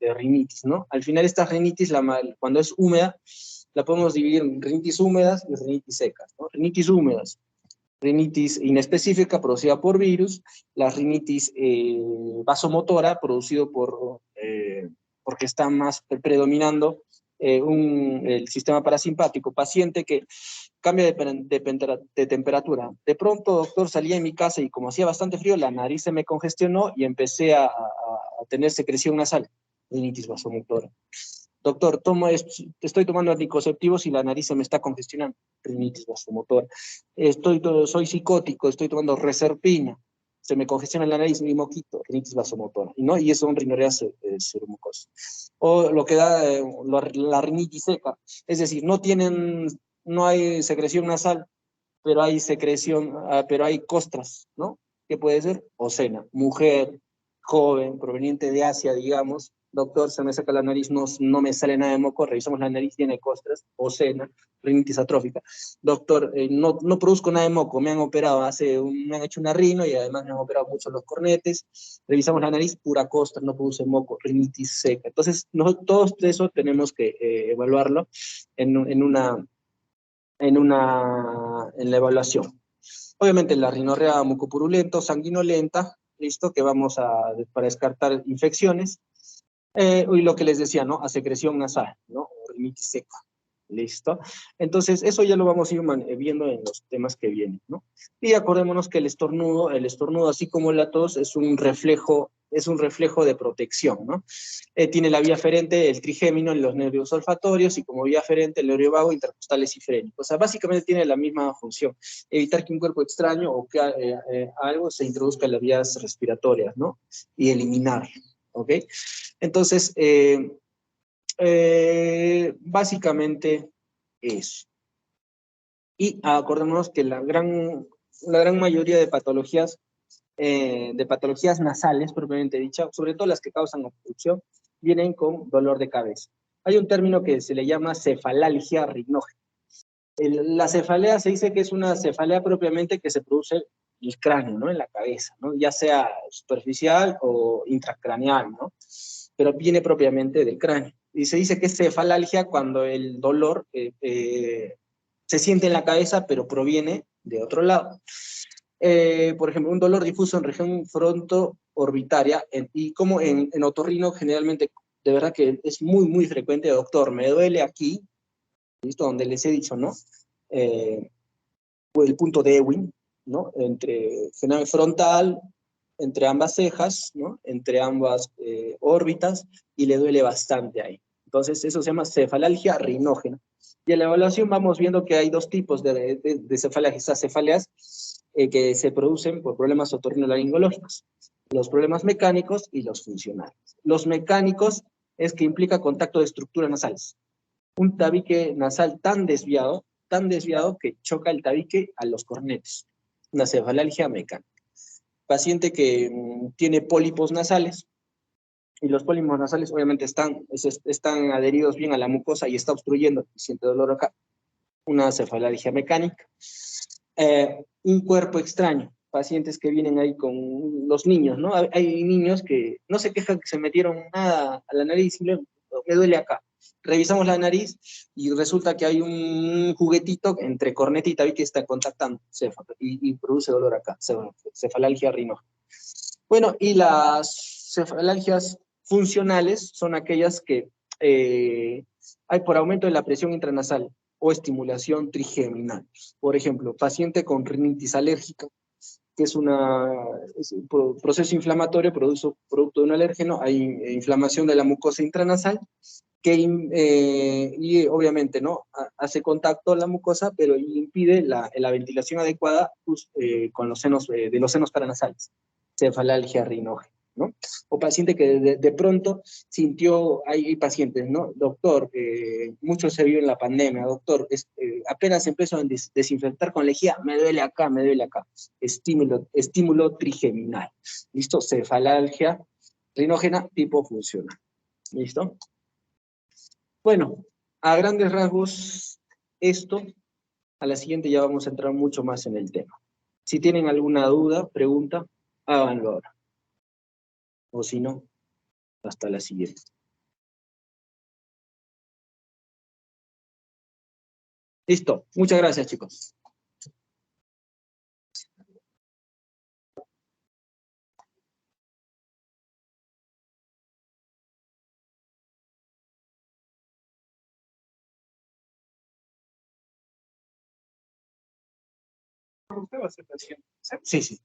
rinitis, ¿no? Al final esta rinitis, cuando es húmeda, la podemos dividir en rinitis húmedas y rinitis secas, ¿no? Rinitis húmedas, rinitis inespecífica producida por virus, la rinitis vasomotora producido porque está más predominando el sistema parasimpático, paciente que cambia de temperatura. De pronto, doctor, salía en mi casa y como hacía bastante frío, la nariz se me congestionó y empecé a tener secreción nasal, rinitis vasomotora. Doctor, estoy tomando anticonceptivos y la nariz se me está congestionando, rinitis vasomotora. Soy psicótico, estoy tomando reserpina, se me congestiona la nariz, mi moquito, rinitis vasomotora, ¿no? Y eso son rinoreas seromucosas. O lo que da la rinitis seca, es decir, no hay secreción nasal, pero hay pero hay costras, ¿no? ¿Qué puede ser? Ocena, mujer, joven, proveniente de Asia, digamos. Doctor, se me saca la nariz, no me sale nada de moco, revisamos la nariz, tiene costras, ocena, rinitis atrófica. Doctor, no produzco nada de moco, me han operado, me han hecho una rino y además me han operado mucho los cornetes. Revisamos la nariz, pura costra, no produce moco, rinitis seca. Entonces, todo eso tenemos que evaluarlo en la evaluación. Obviamente la rinorrea mucopurulenta, sanguinolenta, listo, que para descartar infecciones, y lo que les decía, ¿no? A secreción nasal, ¿no? O rinitis seca, listo. Entonces, eso ya lo vamos a ir viendo en los temas que vienen, ¿no? Y acordémonos que el estornudo, así como la tos, es un reflejo de protección, ¿no? Tiene la vía aferente, el trigémino en los nervios olfatorios, y como vía aferente el nervio vago, intercostales y frénico. O sea, básicamente tiene la misma función, evitar que un cuerpo extraño o que algo se introduzca en las vías respiratorias, ¿no? Y eliminarlo, ¿ok? Entonces, básicamente eso. Y acordémonos que la gran mayoría de patologías nasales, propiamente dicha, sobre todo las que causan obstrucción, vienen con dolor de cabeza. Hay un término que se le llama cefalalgia rinógena. La cefalea se dice que es una cefalea propiamente que se produce en el cráneo, ¿no? En la cabeza, ¿no? Ya sea superficial o intracraneal, ¿no? Pero viene propiamente del cráneo. Y se dice que es cefalalgia cuando el dolor se siente en la cabeza, pero proviene de otro lado. Por ejemplo, un dolor difuso en región fronto-orbitaria, y como en otorrino generalmente, de verdad que es muy, muy frecuente, doctor, me duele aquí, ¿listo? Donde les he dicho, ¿no? El punto de Ewing, ¿no? Entre frontal, entre ambas cejas, ¿no? Entre ambas órbitas, y le duele bastante ahí. Entonces, eso se llama cefalalgia rinógena. Y en la evaluación vamos viendo que hay dos tipos de cefaleas. Esas cefaleas que se producen por problemas otorrinolaringológicos. Los problemas mecánicos y los funcionales. Los mecánicos es que implica contacto de estructuras nasales. Un tabique nasal tan desviado que choca el tabique a los cornetes. Una cefalalgia mecánica. Paciente que tiene pólipos nasales, y los pólipos nasales obviamente están adheridos bien a la mucosa y está obstruyendo, siente dolor acá. Una cefalalgia mecánica. Un cuerpo extraño. Pacientes que vienen ahí con los niños, ¿no? Hay niños que no se quejan que se metieron nada a la nariz, me duele acá. revisamos la nariz y resulta que hay un juguetito entre corneta y tabique que está contactando y produce dolor acá, cefalalgia rinógena. Bueno, y las cefalalgias funcionales son aquellas que hay por aumento de la presión intranasal o estimulación trigeminal. Por ejemplo, paciente con rinitis alérgica, que es un proceso inflamatorio producto de un alérgeno, hay inflamación de la mucosa intranasal, que y obviamente no hace contacto la mucosa, pero impide la ventilación adecuada con los senos, de los senos paranasales, cefalalgia rinógena, ¿no? O paciente que de pronto sintió, hay pacientes, ¿no? Doctor, mucho se vio en la pandemia, doctor, apenas empezó a desinfectar con lejía, me duele acá, estímulo trigeminal, ¿listo? Cefalalgia rinógena tipo funcional, ¿listo? Bueno, a grandes rasgos, esto, a la siguiente ya vamos a entrar mucho más en el tema. Si tienen alguna duda, pregunta, háganlo ahora. O si no, hasta la siguiente. Listo, muchas gracias, chicos. ¿Usted va a ser paciente? Sí, sí.